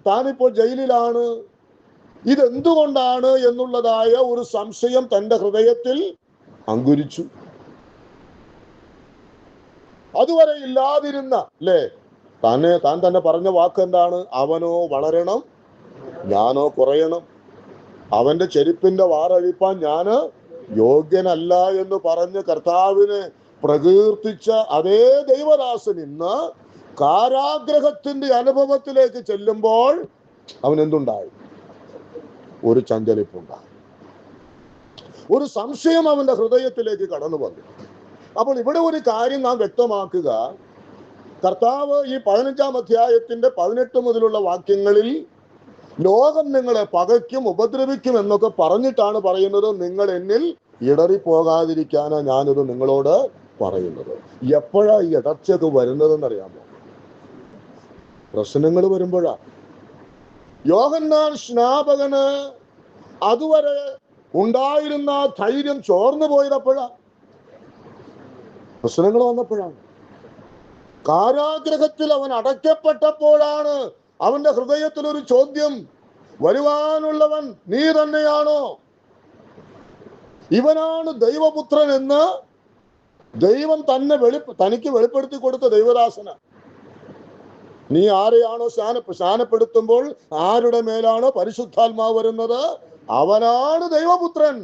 താനിപ്പോൾ ജയിലിലാണ്, ഇതെന്തുകൊണ്ടാണ് എന്നുള്ളതായ ഒരു സംശയം തന്റെ ഹൃദയത്തിൽ അങ്കുരിച്ചു. അതുവരെ ഇല്ലാതിരുന്ന താൻ തന്നെ പറഞ്ഞ വാക്ക് എന്താണ്? അവനോ വളരണം, ഞാനോ കുറയണം. അവന്റെ ചെരുപ്പിന്റെ വാറഴിപ്പാൻ ഞാന് യോഗ്യനല്ല എന്ന് പറഞ്ഞ് കർത്താവിനെ പ്രകീർത്തിച്ച അതേ ദൈവദാസൻ ഇന്ന് കാരാഗ്രഹത്തിന്റെ അനുഭവത്തിലേക്ക് ചെല്ലുമ്പോൾ അവൻ എന്തുണ്ടായി? ഒരു ചഞ്ചലിപ്പുണ്ടായി, ഒരു സംശയം അവന്റെ ഹൃദയത്തിലേക്ക് കടന്നു വന്നു. അപ്പോൾ ഇവിടെ ഒരു കാര്യം നാം വ്യക്തമാക്കുക, കർത്താവ് ഈ 15-ാം അധ്യായത്തിന്റെ 18 മുതലുള്ള വാക്യങ്ങളിൽ ലോകം നിങ്ങളെ പകയ്ക്കും ഉപദ്രവിക്കും എന്നൊക്കെ പറഞ്ഞിട്ടാണ് പറയുന്നത്, നിങ്ങൾ എന്നിൽ ഇടറിപ്പോകാതിരിക്കാനാ ഞാനിത് നിങ്ങളോട് പറയുന്നത്. എപ്പോഴാ ഈ ഇടർച്ചയൊക്കെ വരുന്നതെന്നറിയാമോ? പ്രശ്നങ്ങൾ വരുമ്പോഴാ. യോഹന്നാൻ സ്നാപകന് അതുവരെ ഉണ്ടായിരുന്ന ധൈര്യം ചോർന്നു പോയതപ്പോഴാ, പ്രശ്നങ്ങൾ വന്നപ്പോഴാണ്. കാരാഗ്രഹത്തിൽ അവൻ അടയ്ക്കപ്പെട്ടപ്പോഴാണ് അവന്റെ ഹൃദയത്തിൽ ഒരു ചോദ്യം, വരുവാനുള്ളവൻ നീ തന്നെയാണോ? ഇവനാണ് ദൈവപുത്രൻ എന്ന് ദൈവം തന്നെ തനിക്ക് വെളിപ്പെടുത്തി കൊടുത്ത ദൈവദാസന. നീ ആരെയാണോ സ്നാനപ്പെടുത്തുമ്പോൾ ആരുടെ മേലാണോ പരിശുദ്ധാത്മാവ് വരുന്നത്, അവനാണ് ദൈവപുത്രൻ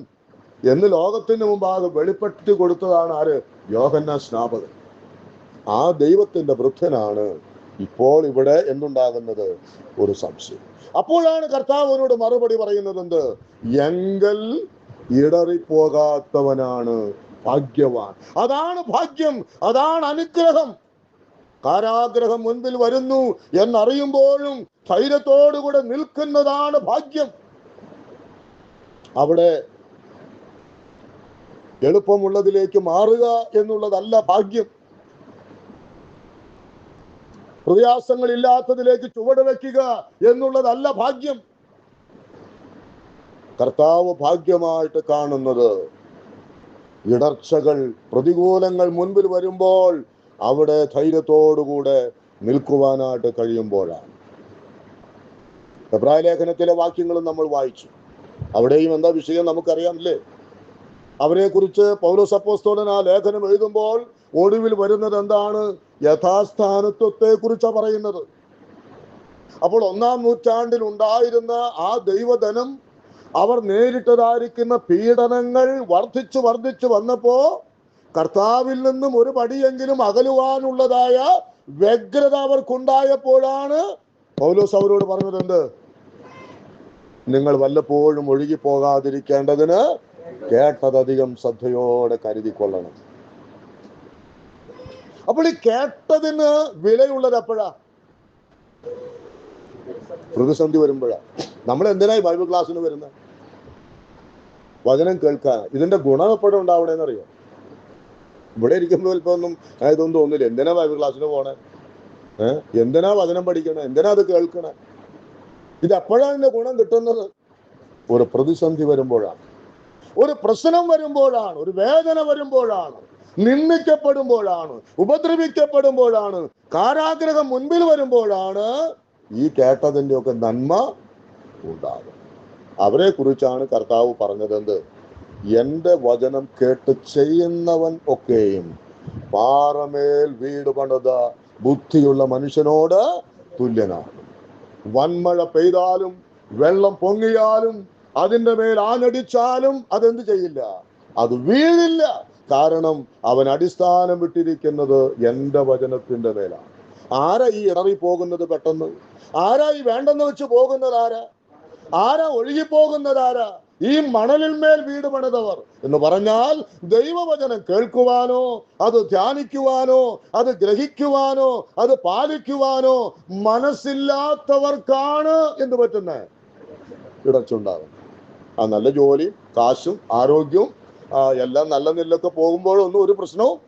എന്ന് ലോകത്തിന് മുമ്പാകെ വെളിപ്പെടുത്തി കൊടുത്തതാണ് ആര്? യോഹന്നാൻ സ്നാപകൻ. ആ ദൈവത്തിന്റെ വൃദ്ധനാണ് ഇപ്പോൾ ഇവിടെ എന്തുണ്ടാകുന്നത്? ഒരു സംശയം. അപ്പോഴാണ് കർത്താവിനോട് മറുപടി പറയുന്നത് എന്ത്? എങ്കൽ ഇടറിപ്പോകാത്തവനാണ് ഭാഗ്യവാൻ. അതാണ് ഭാഗ്യം, അതാണ് അനുഗ്രഹം. കാരാഗ്രഹം മുൻപിൽ വരുന്നു എന്നറിയുമ്പോഴും ധൈര്യത്തോടുകൂടെ നിൽക്കുന്നതാണ് ഭാഗ്യം. അവിടെ എളുപ്പമുള്ളതിലേക്ക് മാറുക എന്നുള്ളതല്ല ഭാഗ്യം. പ്രയാസങ്ങൾ ഇല്ലാത്തതിലേക്ക് ചുവട് വെക്കുക എന്നുള്ളതല്ല ഭാഗ്യം. കർത്താവ് ഭാഗ്യമായിട്ട് കാണുന്നത് ഇടർച്ചകൾ, പ്രതികൂലങ്ങൾ മുൻപിൽ വരുമ്പോൾ അവിടെ ധൈര്യത്തോടുകൂടെ നിൽക്കുവാനായിട്ട് കഴിയുമ്പോഴാണ്. എബ്രായ ലേഖനത്തിലെ വാക്യങ്ങളും നമ്മൾ വായിച്ചു. അവിടെയും എന്താ വിഷയം നമുക്കറിയാമല്ലേ? അവരെ കുറിച്ച് പൗലോസ് അപ്പോസ്തലൻ ആ ലേഖനം എഴുതുമ്പോൾ ഒടുവിൽ വരുന്നത് എന്താണ്? യഥാസ്ഥാനത്വത്തെ കുറിച്ചാണ് പറയുന്നത്. അപ്പോൾ 1-ാം നൂറ്റാണ്ടിൽ ഉണ്ടായിരുന്ന ആ ദൈവധനം, അവർ നേരിട്ടതായിരിക്കുന്ന പീഡനങ്ങൾ വർദ്ധിച്ചു വർദ്ധിച്ചു വന്നപ്പോ കർത്താവിൽ നിന്നും ഒരു പടിയെങ്കിലും അകലുവാനുള്ളതായ വ്യഗ്രത അവർക്കുണ്ടായപ്പോഴാണ് പൗലോസ് അവരോട് പറഞ്ഞത് എന്ത്? നിങ്ങൾ വല്ലപ്പോഴും ഒഴുകിപ്പോകാതിരിക്കേണ്ടതിന് കേട്ടതധികം ശ്രദ്ധയോടെ കരുതിക്കൊള്ളണം. അപ്പോൾ ഈ കേട്ടതിന് വിലയുള്ളത് എപ്പോഴാ? പ്രതിസന്ധി വരുമ്പോഴാ. നമ്മൾ എന്തിനായി ബൈബിൾ ക്ലാസ്സിന് വരുന്നത്? വചനം കേൾക്കാൻ. ഇതിന്റെ ഗുണം എപ്പോഴും ഉണ്ടാവണേന്നറിയോ? ഇവിടെ ഇരിക്കുമ്പോൾ ഇപ്പൊ ഇതൊന്നും തോന്നില്ല, എന്തിനാ ബൈബിൾ ക്ലാസ്സിന് പോണേ? എന്തിനാ വചനം പഠിക്കണേ? എന്തിനാ അത് കേൾക്കണേ? ഇത് എപ്പോഴാണ് ഇതിന്റെ ഗുണം കിട്ടുന്നത്? ഒരു പ്രതിസന്ധി വരുമ്പോഴാണ്, ഒരു പ്രശ്നം വരുമ്പോഴാണ്, ഒരു വേദന വരുമ്പോഴാണ്, നിന്ദിക്കപ്പെടുമ്പോഴാണ്, ഉപദ്രവിക്കപ്പെടുമ്പോഴാണ്, കാരാഗ്രഹം മുൻപിൽ വരുമ്പോഴാണ് ഈ കേട്ടതിന്റെ ഒക്കെ നന്മ ഉണ്ടാകും. അവരെ കുറിച്ചാണ് കർത്താവ് പറഞ്ഞത്, എന്റെ വചനം കേട്ട് ചെയ്യുന്നവൻ ഒക്കെയും പാറമേൽ വീട് പണിത ബുദ്ധിയുള്ള മനുഷ്യനോട് തുല്യനാണ്. വൻമഴ പെയ്താലും വെള്ളം പൊങ്ങിയാലും അതിന്റെ മേൽ ആഞ്ഞടിച്ചാലും അതെന്ത് ചെയ്യില്ല? അത് വീഴില്ല. കാരണം അവൻ അടിസ്ഥാനം വിട്ടിരിക്കുന്നത് എന്റെ വചനത്തിന്റെ മേലാണ്. ആരാ ഈ ഇടറി പോകുന്നത് പെട്ടെന്ന്? ആരാ ഈ വേണ്ടെന്ന് വെച്ച് പോകുന്നത്? ആരാ ഒഴുകിപ്പോകുന്നത്? ഈ മണലിന്മേൽ വീട് പണിതവർ എന്ന് പറഞ്ഞാൽ ദൈവവചനം കേൾക്കുവാനോ, അത് ധ്യാനിക്കുവാനോ, അത് ഗ്രഹിക്കുവാനോ, അത് പാലിക്കുവാനോ മനസ്സില്ലാത്തവർക്കാണ് എന്ത് പറ്റുന്നത്? ഇടച്ചുണ്ടാകും. ആ നല്ല ജോലി, കാശും ആരോഗ്യവും എല്ലാം നല്ല നിലൊക്കെ പോകുമ്പോഴൊന്നും ഒരു പ്രശ്നവും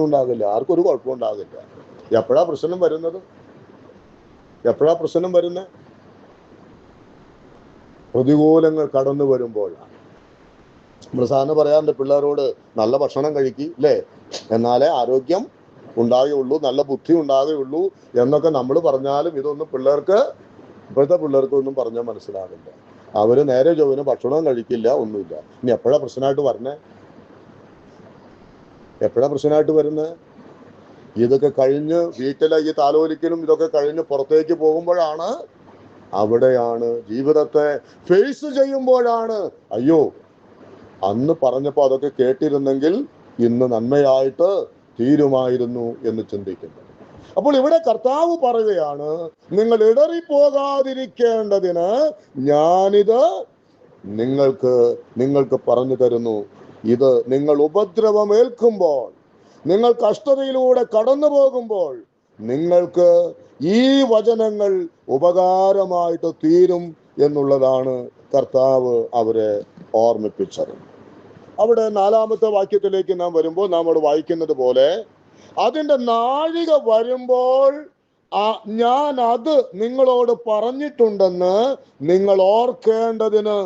ഉണ്ടാകില്ല. ആർക്കും ഒരു കുഴപ്പവും ഉണ്ടാകില്ല. എപ്പോഴാ പ്രശ്നം വരുന്നത്? പ്രതികൂലങ്ങൾ കടന്നു വരുമ്പോഴാണ്. നമ്മൾ സാധാരണ പറയാറുണ്ട് പിള്ളേരോട്, നല്ല ഭക്ഷണം കഴിക്കില്ലേ, എന്നാലേ ആരോഗ്യം ഉണ്ടാകുകയുള്ളൂ, നല്ല ബുദ്ധി ഉണ്ടാകുകയുള്ളൂ എന്നൊക്കെ നമ്മൾ പറഞ്ഞാലും ഇതൊന്നും ഇപ്പോഴത്തെ പിള്ളേർക്കൊന്നും പറഞ്ഞാൽ മനസ്സിലാകില്ല. അവര് നേരെ ചൊവ്വന് ഭക്ഷണവും കഴിക്കില്ല, ഒന്നുമില്ല. ഇനി എപ്പോഴാ പ്രശ്നമായിട്ട് വരുന്നത്? ഇതൊക്കെ കഴിഞ്ഞ് വീട്ടിലെ ഈ താലോലിക്കലും ഇതൊക്കെ കഴിഞ്ഞ് പുറത്തേക്ക് പോകുമ്പോഴാണ്, അവിടെയാണ് ജീവിതത്തെ ഫേസ് ചെയ്യുമ്പോഴാണ്, അയ്യോ അന്ന് പറഞ്ഞപ്പോ അതൊക്കെ കേട്ടിരുന്നെങ്കിൽ ഇന്ന് നന്മയായിട്ട് തീരുമായിരുന്നു എന്ന് ചിന്തിക്കുന്നത്. അപ്പോൾ ഇവിടെ കർത്താവ് പറയുകയാണ്, നിങ്ങൾ ഇടറിപ്പോകാതിരിക്കേണ്ടതിന് ഞാനിത് നിങ്ങൾക്ക് പറഞ്ഞു തരുന്നു. ഇത് നിങ്ങൾ ഉപദ്രവമേൽക്കുമ്പോൾ, നിങ്ങൾ കഷ്ടതയിലൂടെ കടന്നു പോകുമ്പോൾ നിങ്ങൾക്ക് ഈ വചനങ്ങൾ ഉപകാരമായിട്ട് തീരും എന്നുള്ളതാണ് കർത്താവ് അവരെ ഓർമ്മിപ്പിച്ചത്. അവിടെ 4-ാമത്തെ വാക്യത്തിലേക്ക് നാം വരുമ്പോൾ നാം അവിടെ വായിക്കുന്നത് പോലെ, അതിന്റെ നാഴിക വരുമ്പോൾ ഞാൻ അത് നിങ്ങളോട് പറഞ്ഞിട്ടുണ്ടെന്ന് നിങ്ങൾ ഓർക്കേണ്ടതിന്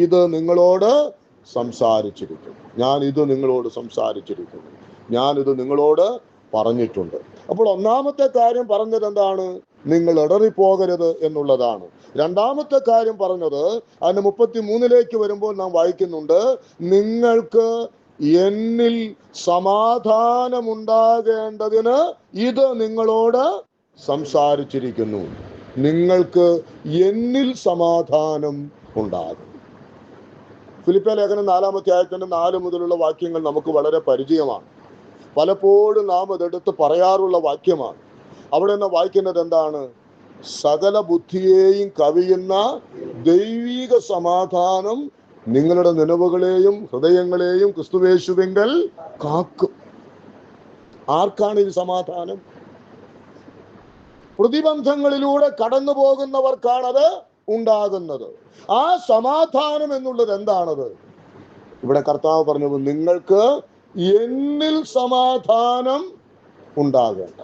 ഇത് നിങ്ങളോട് സംസാരിച്ചിരിക്കുന്നു. ഞാനിത് നിങ്ങളോട് പറഞ്ഞിട്ടുണ്ട്. അപ്പോൾ ഒന്നാമത്തെ കാര്യം പറഞ്ഞത് എന്താണ്? നിങ്ങൾ ഇടറിപ്പോകരുത് എന്നുള്ളതാണ്. രണ്ടാമത്തെ കാര്യം പറഞ്ഞത് അതിന് 33 വരുമ്പോൾ നാം വായിക്കുന്നുണ്ട്, നിങ്ങൾക്ക് എന്നിൽ സമാധാനമുണ്ടാകേണ്ടതിന് ഇത് നിങ്ങളോട് സംസാരിച്ചിരിക്കുന്നു. നിങ്ങൾക്ക് എന്നിൽ സമാധാനം ഉണ്ടാകും. ഫിലിപ്പിയ ലേഖനം 4-ാമത്തെ അധ്യായത്തിന്റെ 4 മുതലുള്ള വാക്യങ്ങൾ നമുക്ക് വളരെ പരിചയമാണ്. പലപ്പോഴും നാം അതെടുത്ത് പറയാറുള്ള വാക്യമാണ്. അവിടെ നിന്ന് വായിക്കുന്നത് എന്താണ്? സകല ബുദ്ധിയെയും കവിയുന്ന ദൈവിക സമാധാനം നിങ്ങളുടെ നിലവുകളെയും ഹൃദയങ്ങളെയും ക്രിസ്തുയേശുവിങ്കൽ കാക്കും. ആർക്കാണ് ഈ സമാധാനം? പ്രതിബന്ധങ്ങളിലൂടെ കടന്നു പോകുന്നവർക്കാണത് ഉണ്ടാകുന്നത്. ആ സമാധാനം എന്നുള്ളത് എന്താണത്? ഇവിടെ കർത്താവ് പറഞ്ഞു, നിങ്ങൾക്ക് എന്നിൽ സമാധാനം ഉണ്ടാകേണ്ട.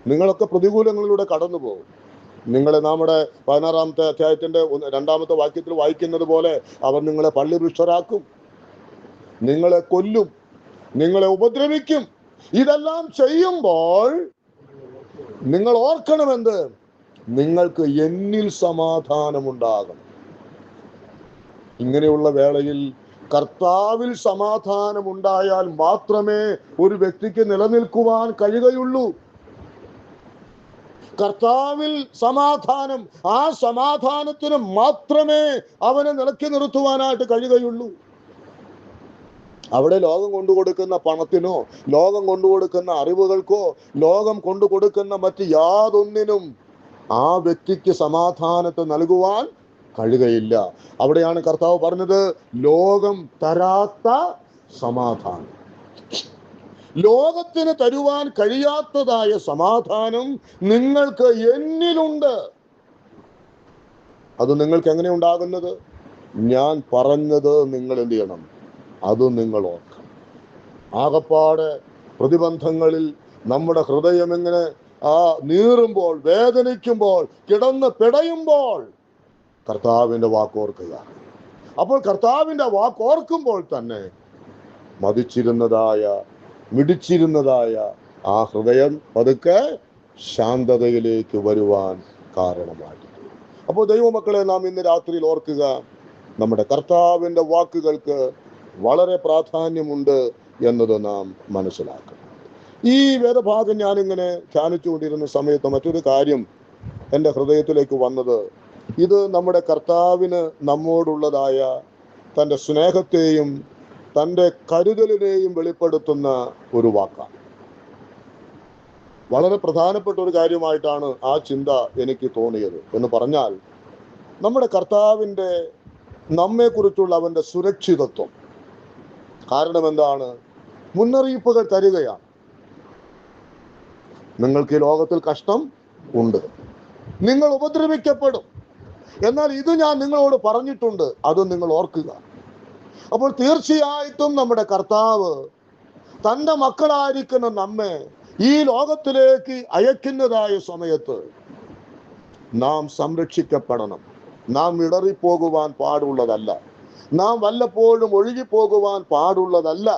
നിങ്ങളൊക്കെ പ്രതികൂലങ്ങളിലൂടെ കടന്നു പോകും. നിങ്ങളെ നമ്മുടെ 16-ാമത്തെ അധ്യായത്തിന്റെ 2-ാമത്തെ വാക്യത്തിൽ വായിക്കുന്നത് പോലെ അവർ നിങ്ങളെ പള്ളിവൃക്ഷരാക്കും, നിങ്ങളെ കൊല്ലും, നിങ്ങളെ ഉപദ്രവിക്കും. ഇതെല്ലാം ചെയ്യുമ്പോൾ നിങ്ങൾ ഓർക്കണമെന്ത്? നിങ്ങൾക്ക് എന്നിൽ സമാധാനമുണ്ടാകണം. ഇങ്ങനെയുള്ള വേളയിൽ കർത്താവിൽ സമാധാനമുണ്ടായാൽ മാത്രമേ ഒരു വ്യക്തിക്ക് നിലനിൽക്കുവാൻ കഴിയുകയുള്ളൂ. കർത്താവിൽ സമാധാനം, ആ സമാധാനത്തിന് മാത്രമേ അവനെ നിലക്കി നിർത്തുവാനായിട്ട് കഴിയുകയുള്ളൂ. അവിടെ ലോകം കൊണ്ടുകൊടുക്കുന്ന പണത്തിനോ, ലോകം കൊണ്ടുകൊടുക്കുന്ന അറിവുകൾക്കോ, ലോകം കൊണ്ടുകൊടുക്കുന്ന മറ്റ് യാതൊന്നിനും ആ വ്യക്തിക്ക് സമാധാനത്തെ നൽകുവാൻ കഴിയുകയില്ല. അവിടെയാണ് കർത്താവ് പറഞ്ഞത്, ലോകം തരാത്ത സമാധാനം. ലോകത്തിന് തരുവാൻ കഴിയാത്തതായ സമാധാനം നിങ്ങൾക്ക് എന്നിലുണ്ട്. അത് നിങ്ങൾക്ക് എങ്ങനെ ഉണ്ടാകുന്നത്? ഞാൻ പറഞ്ഞത് നിങ്ങൾ എന്ത് ചെയ്യണം? അത് നിങ്ങൾ ഓർക്കണം. ആകപ്പാടെ പ്രതിബന്ധങ്ങളിൽ നമ്മുടെ ഹൃദയം ഇങ്ങനെ നീറുമ്പോൾ, വേദനിക്കുമ്പോൾ, കിടന്ന് പിടയുമ്പോൾ കർത്താവിൻ്റെ വാക്കോർക്കുക. അപ്പോൾ കർത്താവിൻ്റെ വാക്കോർക്കുമ്പോൾ തന്നെ മിടിച്ചിരുന്നതായ ആ ഹൃദയം പതുക്കെ ശാന്തതയിലേക്ക് വരുവാൻ കാരണമായി. അപ്പോൾ ദൈവമക്കളെ, നാം ഇന്ന് രാത്രിയിൽ ഓർക്കുക, നമ്മുടെ കർത്താവിൻ്റെ വാക്കുകൾക്ക് വളരെ പ്രാധാന്യമുണ്ട് എന്നത് നാം മനസ്സിലാക്കണം. ഈ വേദഭാഗം ഞാനിങ്ങനെ ധ്യാനിച്ചുകൊണ്ടിരുന്ന സമയത്ത് മറ്റൊരു കാര്യം എൻ്റെ ഹൃദയത്തിലേക്ക് വന്നത്, ഇത് നമ്മുടെ കർത്താവിന് നമ്മോടുള്ളതായ തൻ്റെ സ്നേഹത്തെയും തൻ്റെ കരുതലിനെയും വെളിപ്പെടുത്തുന്ന ഒരു വാക്കാണ്. വളരെ പ്രധാനപ്പെട്ട ഒരു കാര്യമായിട്ടാണ് ആ ചിന്ത എനിക്ക് തോന്നിയത്. എന്ന് പറഞ്ഞാൽ, നമ്മുടെ കർത്താവിൻ്റെ നമ്മെക്കുറിച്ചുള്ള അവൻ്റെ സുരക്ഷിതത്വം. കാരണം എന്താണ്? മുന്നറിയിപ്പുകൾ തരികയാണ്. നിങ്ങൾക്ക് ഈ ലോകത്തിൽ കഷ്ടം ഉണ്ട്, നിങ്ങൾ ഉപദ്രവിക്കപ്പെടും, എന്നാൽ ഇത് ഞാൻ നിങ്ങളോട് പറഞ്ഞിട്ടുണ്ട്, അത് നിങ്ങൾ ഓർക്കുക. അപ്പോൾ തീർച്ചയായിട്ടും നമ്മുടെ കർത്താവ് തൻ്റെ മക്കളായിരിക്കുന്ന നമ്മെ ഈ ലോകത്തിലേക്ക് അയക്കുന്നതായ സമയത്ത് നാം സംരക്ഷിക്കപ്പെടണം. നാം ഇടറിപ്പോകുവാൻ പാടുള്ളതല്ല. നാം വല്ലപ്പോഴും ഒഴുകിപ്പോകുവാൻ പാടുള്ളതല്ല.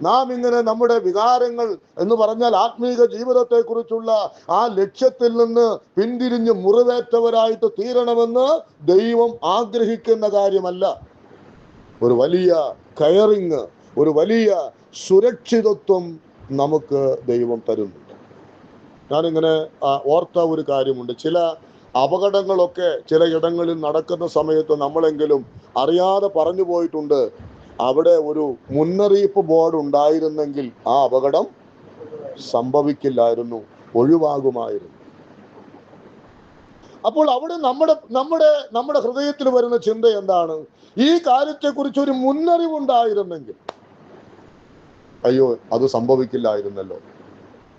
നാം ഇങ്ങനെ നമ്മുടെ വികാരങ്ങൾ എന്ന് പറഞ്ഞാൽ ആത്മീക ജീവിതത്തെക്കുറിച്ചുള്ള ആ ലക്ഷ്യത്തിൽ നിന്ന് പിന്തിരിഞ്ഞ് മുറിവേറ്റവരായിട്ട് തീരണമെന്ന് ദൈവം ആഗ്രഹിക്കുന്ന കാര്യമല്ല. ഒരു വലിയ കെയറിങ്, ഒരു വലിയ സുരക്ഷിതത്വം നമുക്ക് ദൈവം തരുന്നുണ്ട്. ഞാനിങ്ങനെ ഓർത്ത ഒരു കാര്യമുണ്ട്. ചില അപകടങ്ങളൊക്കെ ചില ഇടങ്ങളിൽ നടക്കുന്ന സമയത്ത് നമ്മളെങ്കിലും അറിയാതെ പറഞ്ഞു പോയിട്ടുണ്ട്, അവിടെ ഒരു മുന്നറിയിപ്പ് ബോർഡ് ഉണ്ടായിരുന്നെങ്കിൽ ആ അപകടം സംഭവിക്കില്ലായിരുന്നു, ഒഴിവാകുമായിരുന്നു. അപ്പോൾ അവിടെ നമ്മുടെ ഹൃദയത്തിൽ വരുന്ന ചിന്ത എന്താണ്? ഈ കാര്യത്തെക്കുറിച്ച് ഒരു മുന്നറിവുണ്ടായിരുന്നെങ്കിൽ, അയ്യോ അത് സംഭവിക്കില്ലായിരുന്നല്ലോ.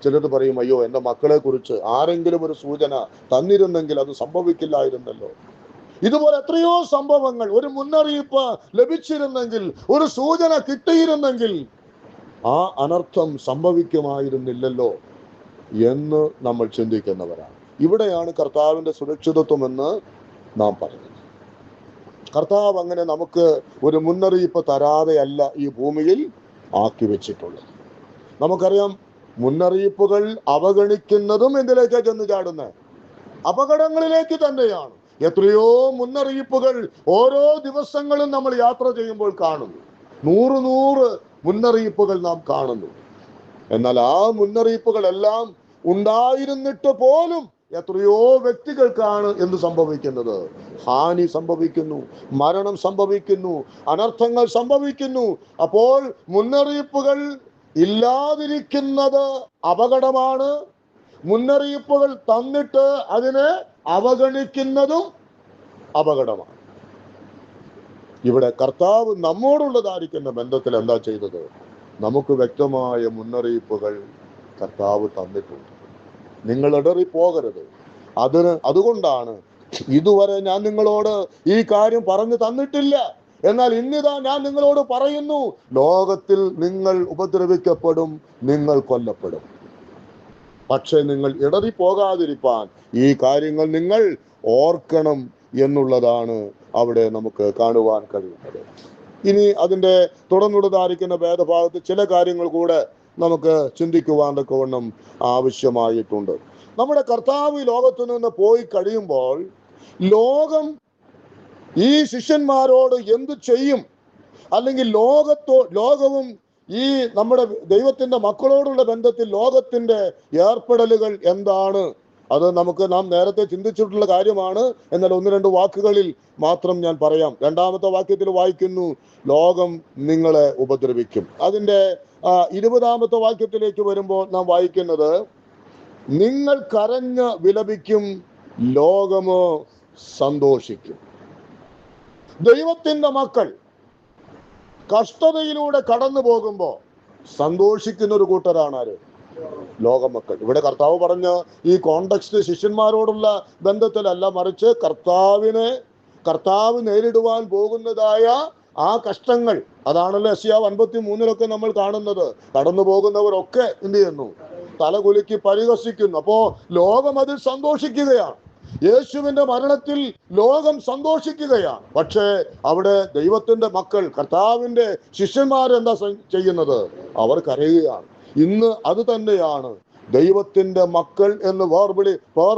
ചിലർ പറയും, അയ്യോ എൻ്റെ മക്കളെ കുറിച്ച് ആരെങ്കിലും ഒരു സൂചന തന്നിരുന്നെങ്കിൽ അത് സംഭവിക്കില്ലായിരുന്നല്ലോ. ഇതുപോലെ എത്രയോ സംഭവങ്ങൾ, ഒരു മുന്നറിയിപ്പ് ലഭിച്ചിരുന്നെങ്കിൽ, ഒരു സൂചന കിട്ടിയിരുന്നെങ്കിൽ ആ അനർത്ഥം സംഭവിക്കുമായിരുന്നില്ലല്ലോ എന്ന് നമ്മൾ ചിന്തിക്കുന്നവരാണ്. ഇവിടെയാണ് കർത്താവിൻ്റെ സുരക്ഷിതത്വം എന്ന് നാം പറയുന്നത്. കർത്താവ് അങ്ങനെ നമുക്ക് ഒരു മുന്നറിയിപ്പ് തരാതെയല്ല ഈ ഭൂമിയിൽ ആക്കി വെച്ചിട്ടുള്ളത്. നമുക്കറിയാം, മുന്നറിയിപ്പുകൾ അവഗണിക്കുന്നതും എന്തിലേക്കാ ചെന്ന് ചാടുന്നത്? അപകടങ്ങളിലേക്ക് തന്നെയാണ്. എത്രയോ മുന്നറിയിപ്പുകൾ ഓരോ ദിവസങ്ങളും നമ്മൾ യാത്ര ചെയ്യുമ്പോൾ കാണുന്നു. 100 മുന്നറിയിപ്പുകൾ നാം കാണുന്നു. എന്നാൽ ആ മുന്നറിയിപ്പുകളെല്ലാം ഉണ്ടായിരുന്നിട്ട് പോലും എത്രയോ വ്യക്തികൾക്കാണ് എന്ത് സംഭവിക്കുന്നത്? ഹാനി സംഭവിക്കുന്നു, മരണം സംഭവിക്കുന്നു, അനർത്ഥങ്ങൾ സംഭവിക്കുന്നു. അപ്പോൾ മുന്നറിയിപ്പുകൾ ഇല്ലാതിരിക്കുന്നത് അപകടമാണ്. മുന്നറിയിപ്പുകൾ തന്നിട്ട് അതിനെ അവഗണിക്കുന്നതും അപകടമാണ്. ഇവിടെ കർത്താവ് നമ്മോടുള്ളതായിരിക്കുന്ന ബന്ധത്തിൽ എന്താ ചെയ്തത്? നമുക്ക് വ്യക്തമായ മുന്നറിയിപ്പുകൾ കർത്താവ് തന്നിട്ടുണ്ട്. നിങ്ങൾ ഇടറിപ്പോകരുത്. അതുകൊണ്ടാണ് ഇതുവരെ ഞാൻ നിങ്ങളോട് ഈ കാര്യം പറഞ്ഞു തന്നിട്ടില്ല, എന്നാൽ ഇന്നിതാ ഞാൻ നിങ്ങളോട് പറയുന്നു, ലോകത്തിൽ നിങ്ങൾ ഉപദ്രവിക്കപ്പെടും, നിങ്ങൾ കൊല്ലപ്പെടും. പക്ഷെ നിങ്ങൾ ഇടറിപ്പോകാതിരിപ്പാൻ ഈ കാര്യങ്ങൾ നിങ്ങൾ ഓർക്കണം എന്നുള്ളതാണ് അവിടെ നമുക്ക് കാണുവാൻ കഴിയുന്നത്. ഇനി അതിൻ്റെ തുടർന്നുള്ളതായിരിക്കുന്ന വേദഭാഗത്ത് ചില കാര്യങ്ങൾ കൂടെ നമുക്ക് ചിന്തിക്കുവാൻ തക്കവണ്ണം ആവശ്യമായിട്ടുണ്ട്. നമ്മുടെ കർത്താവ് ലോകത്തു നിന്ന് പോയി കഴിയുമ്പോൾ ലോകം ഈ ശിഷ്യന്മാരോട് എന്തു ചെയ്യും, അല്ലെങ്കിൽ ലോകവും ഈ നമ്മുടെ ദൈവത്തിന്റെ മക്കളോടുള്ള ബന്ധത്തിൽ ലോകത്തിന്റെ ഏർപ്പെടലുകൾ എന്താണ്? അത് നാം നേരത്തെ ചിന്തിച്ചിട്ടുള്ള കാര്യമാണ്. എന്നാൽ 1-2 വാക്കുകളിൽ മാത്രം ഞാൻ പറയാം. 2-ാമത്തെ വാക്യത്തിൽ വായിക്കുന്നു, ലോകം നിങ്ങളെ ഉപദ്രവിക്കും. അതിൻ്റെ 20-ാമത്തെ വാക്യത്തിലേക്ക് വരുമ്പോൾ നാം വായിക്കുന്നത്, നിങ്ങൾ കരഞ്ഞ് വിലപിക്കും, ലോകമോ സന്തോഷിക്കും. ദൈവത്തിന്റെ മക്കൾ കഷ്ടതയിലൂടെ കടന്നു പോകുമ്പോൾ സന്തോഷിക്കുന്ന ഒരു കൂട്ടരാണ് ആര്? ലോകമക്കൾ. ഇവിടെ കർത്താവ് പറഞ്ഞ ഈ കോണ്ടെക്സ്റ്റ് ശിഷ്യന്മാരോടുള്ള ബന്ധത്തിലല്ല, മറിച്ച് കർത്താവ് നേരിടുവാൻ പോകുന്നതായ ആ കഷ്ടങ്ങൾ, അതാണല്ലോ യെശയ്യാവ് 53 നമ്മൾ കാണുന്നത്. കടന്നു പോകുന്നവരൊക്കെ എന്ത് ചെയ്യുന്നു? തലകുലുക്കി പരിഹസിക്കുന്നു. അപ്പോ ലോകം അതിൽ സന്തോഷിക്കുകയാണ്. യേശുവിന്റെ മരണത്തിൽ ലോകം സന്തോഷിക്കുകയാണ്. പക്ഷേ അവിടെ ദൈവത്തിന്റെ മക്കൾ, കർത്താവിന്റെ ശിഷ്യന്മാരെന്താ ചെയ്യുന്നത്? അവർ കരയുകയാണ്. ഇന്ന് അത് തന്നെയാണ്. ദൈവത്തിന്റെ മക്കൾ എന്ന്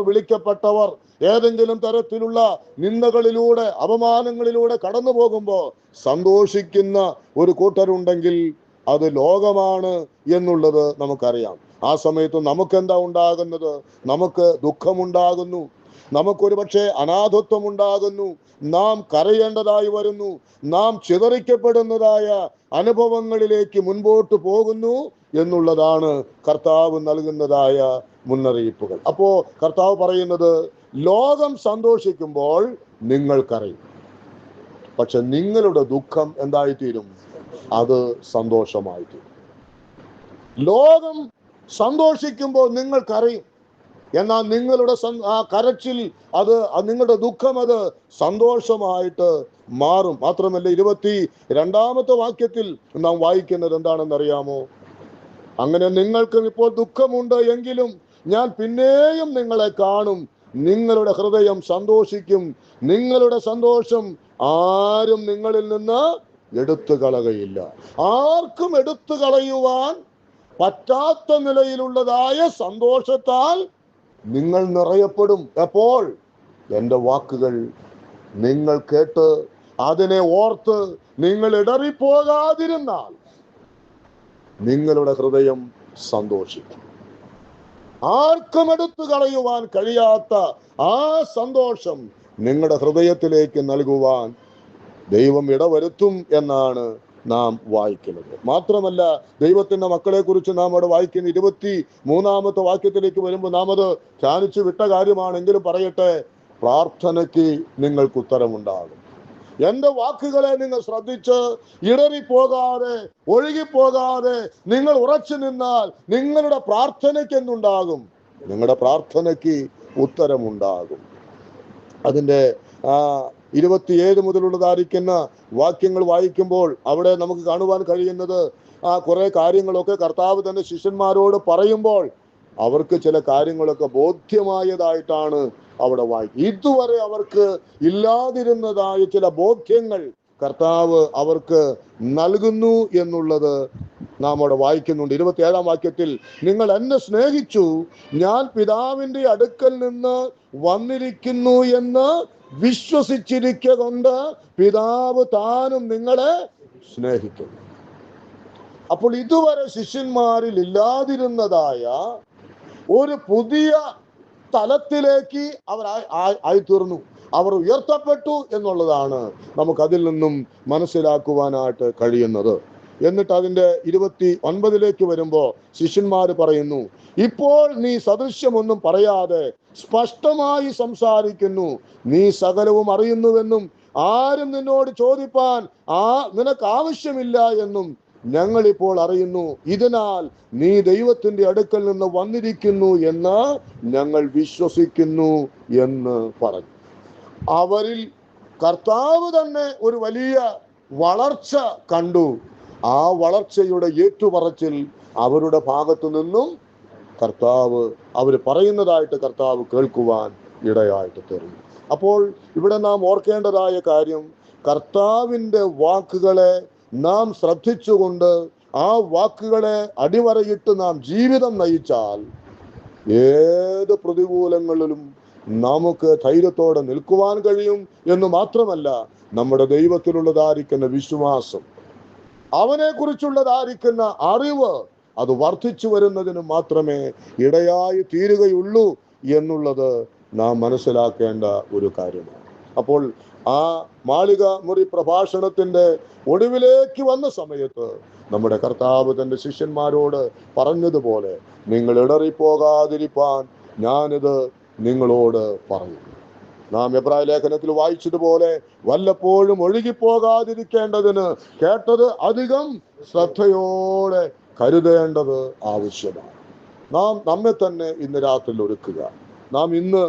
വിളിക്കപ്പെട്ടവർ ഏതെങ്കിലും തരത്തിലുള്ള നിന്ദകളിലൂടെ, അപമാനങ്ങളിലൂടെ കടന്നു പോകുമ്പോൾ സന്തോഷിക്കുന്ന ഒരു കൂട്ടരുണ്ടെങ്കിൽ അത് ലോകമാണ് എന്നുള്ളത് നമുക്കറിയാം. ആ സമയത്ത് നമുക്കെന്താ ഉണ്ടാകുന്നത്? നമുക്ക് ദുഃഖമുണ്ടാകുന്നു, നമുക്കൊരു പക്ഷേ അനാഥത്വം ഉണ്ടാകുന്നു, നാം കരയേണ്ടതായി വരുന്നു, നാം ചിതറിക്കപ്പെടുന്നതായ അനുഭവങ്ങളിലേക്ക് മുൻപോട്ട് പോകുന്നു എന്നുള്ളതാണ് കർത്താവ് നൽകുന്നതായ മുന്നറിയിപ്പുകൾ. അപ്പോ കർത്താവ് പറയുന്നത്, ലോകം സന്തോഷിക്കുമ്പോൾ നിങ്ങൾ കരയും, പക്ഷെ നിങ്ങളുടെ ദുഃഖം എന്തായിത്തീരും? അത് സന്തോഷമായിത്തീരും. ലോകം സന്തോഷിക്കുമ്പോൾ നിങ്ങൾ കരയും, എന്നാൽ നിങ്ങളുടെ ആ കരച്ചിൽ, അത് നിങ്ങളുടെ ദുഃഖം അത് സന്തോഷമായിട്ട് മാറും. മാത്രമല്ല 22-ാമത്തെ വാക്യത്തിൽ നാം വായിക്കുന്നത് എന്താണെന്ന് അറിയാമോ? അങ്ങനെ നിങ്ങൾക്കും ഇപ്പോൾ ദുഃഖമുണ്ട് എങ്കിലും ഞാൻ പിന്നെയും നിങ്ങളെ കാണും, നിങ്ങളുടെ ഹൃദയം സന്തോഷിക്കും, നിങ്ങളുടെ സന്തോഷം ആരും നിങ്ങളിൽ നിന്ന് എടുത്തു കളയുകയില്ല. ആർക്കും എടുത്തു കളയുവാൻ പറ്റാത്ത നിലയിലുള്ളതായ സന്തോഷത്താൽ നിങ്ങൾ നിറയപ്പെടും. എപ്പോൾ? എൻ്റെ വാക്കുകൾ നിങ്ങൾ കേട്ട് അതിനെ ഓർത്ത് നിങ്ങൾ ഇടറിപ്പോകാതിരുന്നാൽ നിങ്ങളുടെ ഹൃദയം സന്തോഷിക്കും. ആർക്കും എടുത്തു കളയുവാൻ കഴിയാത്ത ആ സന്തോഷം നിങ്ങളുടെ ഹൃദയത്തിലേക്ക് നൽകുവാൻ ദൈവം ഇടവരുത്തും എന്നാണ് നാം വായിക്കുന്നത്. മാത്രമല്ല, ദൈവത്തിന്റെ മക്കളെ കുറിച്ച് നാം അവിടെ വായിക്കുന്ന 23-ാമത്തെ വാക്യത്തിലേക്ക് വരുമ്പോൾ നാം അത് ധ്യാനിച്ചു വിട്ട കാര്യമാണെങ്കിലും പറയട്ടെ, പ്രാർത്ഥനയ്ക്ക് നിങ്ങൾക്ക് ഉത്തരമുണ്ടാകും. എന്റെ വാക്കുകളെ നിങ്ങൾ ശ്രദ്ധിച്ച് ഇടറിപ്പോകാതെ, ഒഴുകിപ്പോകാതെ നിങ്ങൾ ഉറച്ചു നിന്നാൽ നിങ്ങളുടെ പ്രാർത്ഥനയ്ക്ക് എന്തുണ്ടാകും? നിങ്ങളുടെ പ്രാർത്ഥനയ്ക്ക് ഉത്തരമുണ്ടാകും. അതിൻ്റെ 27 മുതലുള്ളതായിരിക്കുന്ന വാക്യങ്ങൾ വായിക്കുമ്പോൾ അവിടെ നമുക്ക് കാണുവാൻ കഴിയുന്നത്, കുറെ കാര്യങ്ങളൊക്കെ കർത്താവ് തന്റെ ശിഷ്യന്മാരോട് പറയുമ്പോൾ അവർക്ക് ചില കാര്യങ്ങളൊക്കെ ബോധ്യമായതായിട്ടാണ് അവിടെ വായിക്കും. ഇതുവരെ അവർക്ക് ഇല്ലാതിരുന്നതായ ചില ബോധ്യങ്ങൾ കർത്താവ് അവർക്ക് നൽകുന്നു എന്നുള്ളത് നാം അവിടെ വായിക്കുന്നുണ്ട്. 27-ാം വാക്യത്തിൽ, നിങ്ങൾ എന്നെ സ്നേഹിച്ചു, ഞാൻ പിതാവിന്റെ അടുക്കൽ നിന്ന് വന്നിരിക്കുന്നു എന്ന് വിശ്വസിച്ചിരിക്ക കൊണ്ട് പിതാവ് താനും നിങ്ങളെ സ്നേഹിക്കുന്നു. അപ്പോൾ ഇതുവരെ ശിഷ്യന്മാരിൽ ഇല്ലാതിരുന്നതായ ഒരു പുതിയ തലത്തിലേക്ക് അവർ ആയിത്തീർന്നു, അവർ ഉയർത്തപ്പെട്ടു എന്നുള്ളതാണ് നമുക്കതിൽ നിന്നും മനസ്സിലാക്കുവാനായിട്ട് കഴിയുന്നത്. എന്നിട്ട് അതിൻ്റെ 29-ലേക്ക് വരുമ്പോൾ ശിഷ്യന്മാർ പറയുന്നു, ഇപ്പോൾ നീ സദൃശ്യമൊന്നും പറയാതെ സ്പഷ്ടമായി സംസാരിക്കുന്നു, നീ സകലവും അറിയുന്നുവെന്നും ആരും നിന്നോട് ചോദിപ്പാൻ നിനക്ക് ആവശ്യമില്ല എന്നും ഞങ്ങൾ ഇപ്പോൾ അറിയുന്നു. ഇതിനാൽ നീ ദൈവത്തിന്റെ അടുക്കൽ നിന്ന് വന്നിരിക്കുന്നു എന്ന് ഞങ്ങൾ വിശ്വസിക്കുന്നു എന്ന് പറഞ്ഞു. അവരിൽ കർത്താവ് തന്നെ ഒരു വലിയ വളർച്ച കണ്ടു. ആ വളർച്ചയുടെ ഏറ്റുപറച്ചിൽ അവരുടെ ഭാഗത്തു നിന്നും കർത്താവ് അവർ പറയുന്നതായിട്ട് കർത്താവ് കേൾക്കുവാൻ ഇടയായിട്ട് തീർന്നു. അപ്പോൾ ഇവിടെ നാം ഓർക്കേണ്ടതായ കാര്യം, കർത്താവിൻ്റെ വാക്കുകളെ നാം ശ്രദ്ധിച്ചുകൊണ്ട് ആ വാക്കുകളെ അടിവരയിട്ട് നാം ജീവിതം നയിച്ചാൽ ഏത് പ്രതികൂലങ്ങളിലും നമുക്ക് ധൈര്യത്തോടെ നിൽക്കുവാൻ കഴിയും എന്ന് മാത്രമല്ല, നമ്മുടെ ദൈവത്തിലുള്ളതായിരിക്കുന്ന വിശ്വാസം, അവനെ കുറിച്ചുള്ളതായിരിക്കുന്ന അറിവ് അത് വർദ്ധിച്ചു വരുന്നതിന് മാത്രമേ ഇടയായി തീരുകയുള്ളൂ എന്നുള്ളത് നാം മനസ്സിലാക്കേണ്ട ഒരു കാര്യമാണ്. അപ്പോൾ ആ മാളിക മുറി പ്രഭാഷണത്തിന്റെ ഒടുവിലേക്ക് വന്ന സമയത്ത് നമ്മുടെ കർത്താവ് തന്റെ ശിഷ്യന്മാരോട് പറഞ്ഞതുപോലെ, നിങ്ങൾ ഇടറിപ്പോകാതിരിപ്പാൻ ഞാനിത് നിങ്ങളോട് പറയുന്നു. നാം എബ്രായ ലേഖനത്തിൽ വായിച്ചതുപോലെ, വല്ലപ്പോഴും ഒഴുകിപ്പോകാതിരിക്കേണ്ടതിന് കേട്ടത് അധികം ശ്രദ്ധയോടെ കരുതേണ്ടത് ആവശ്യമാണ്. നാം നമ്മെ തന്നെ ഇന്ന് രാത്രി ഒരുക്കുക. നാം ഇന്ന്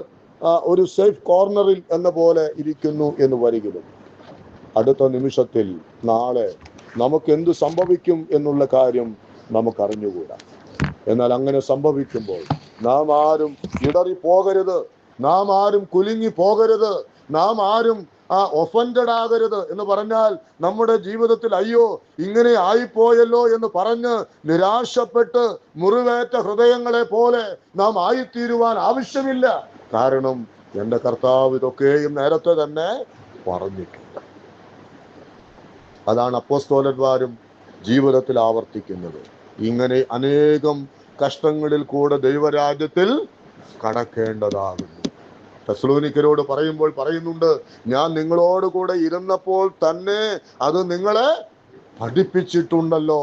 ഒരു സേഫ് കോർണറിൽ എന്ന പോലെ ഇരിക്കുന്നു എന്ന് വരികിലും അടുത്ത നിമിഷത്തിൽ നാളെ നമുക്ക് എന്ത് സംഭവിക്കും എന്നുള്ള കാര്യം നമുക്കറിഞ്ഞുകൂടാ. എന്നാൽ അങ്ങനെ സംഭവിക്കുമ്പോൾ നാം ആരും ഇടറി പോകരുത്, നാം ആരും കുലുങ്ങി പോകരുത്, നാം ആരും ഒഫൻഡഡ് ആകരുത്. എന്ന് പറഞ്ഞാൽ നമ്മുടെ ജീവിതത്തിൽ അയ്യോ ഇങ്ങനെ ആയിപ്പോയല്ലോ എന്ന് പറഞ്ഞ് നിരാശപ്പെട്ട് മുറിവേറ്റ ഹൃദയങ്ങളെ പോലെ നാം ആയിത്തീരുവാൻ ആവശ്യമില്ല. കാരണം എൻ്റെ കർത്താവ് ഇതൊക്കെയും നേരത്തെ തന്നെ പറഞ്ഞിട്ടുണ്ട്. അതാണ് അപ്പോസ്തലന്മാരും ജീവിതത്തിൽ ആവർത്തിക്കുന്നത്. ഇങ്ങനെ അനേകം കഷ്ടങ്ങളിൽ കൂടെ ദൈവരാജ്യത്തിൽ കടക്കേണ്ടതാകുന്നു. തെസ്സലോനിക്കരോട് പറയുമ്പോൾ പറയുന്നുണ്ട്, ഞാൻ നിങ്ങളോട് കൂടെ ഇരുന്നപ്പോൾ തന്നെ അത് നിങ്ങളെ പഠിപ്പിച്ചിട്ടുണ്ടല്ലോ.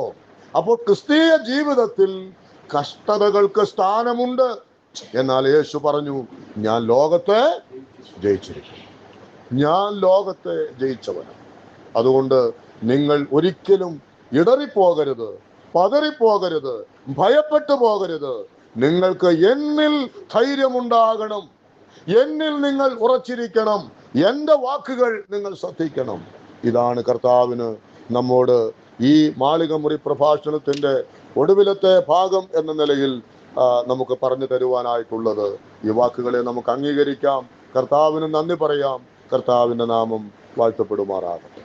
അപ്പോൾ ക്രിസ്തീയ ജീവിതത്തിൽ കഷ്ടതകൾക്ക് സ്ഥാനമുണ്ട്. എന്നാൽ യേശു പറഞ്ഞു, ഞാൻ ലോകത്തെ ജയിച്ചിരിക്കുന്നു, ഞാൻ ലോകത്തെ ജയിച്ചവനാണ്. അതുകൊണ്ട് നിങ്ങൾ ഒരിക്കലും ഇടറിപ്പോകരുത്, പതറിപ്പോകരുത്, ഭയപ്പെട്ടു പോകരുത്. നിങ്ങൾക്ക് എന്നിൽ ധൈര്യമുണ്ടാകണം, എന്നിൽ നിങ്ങൾ ഉറച്ചിരിക്കണം, എൻ്റെ വാക്കുകൾ നിങ്ങൾ ശ്രദ്ധിക്കണം. ഇതാണ് കർത്താവിന് നമ്മോട് ഈ മാളികമുറി പ്രഭാഷണത്തിന്റെ ഒടുവിലത്തെ ഭാഗം എന്ന നിലയിൽ നമുക്ക് പറഞ്ഞു തരുവാനായിട്ടുള്ളത്. ഈ വാക്കുകളെ നമുക്ക് അംഗീകരിക്കാം, കർത്താവിന് നന്ദി പറയാം. കർത്താവിൻ്റെ നാമം വാഴ്ത്തപ്പെടുമാറാകട്ടെ.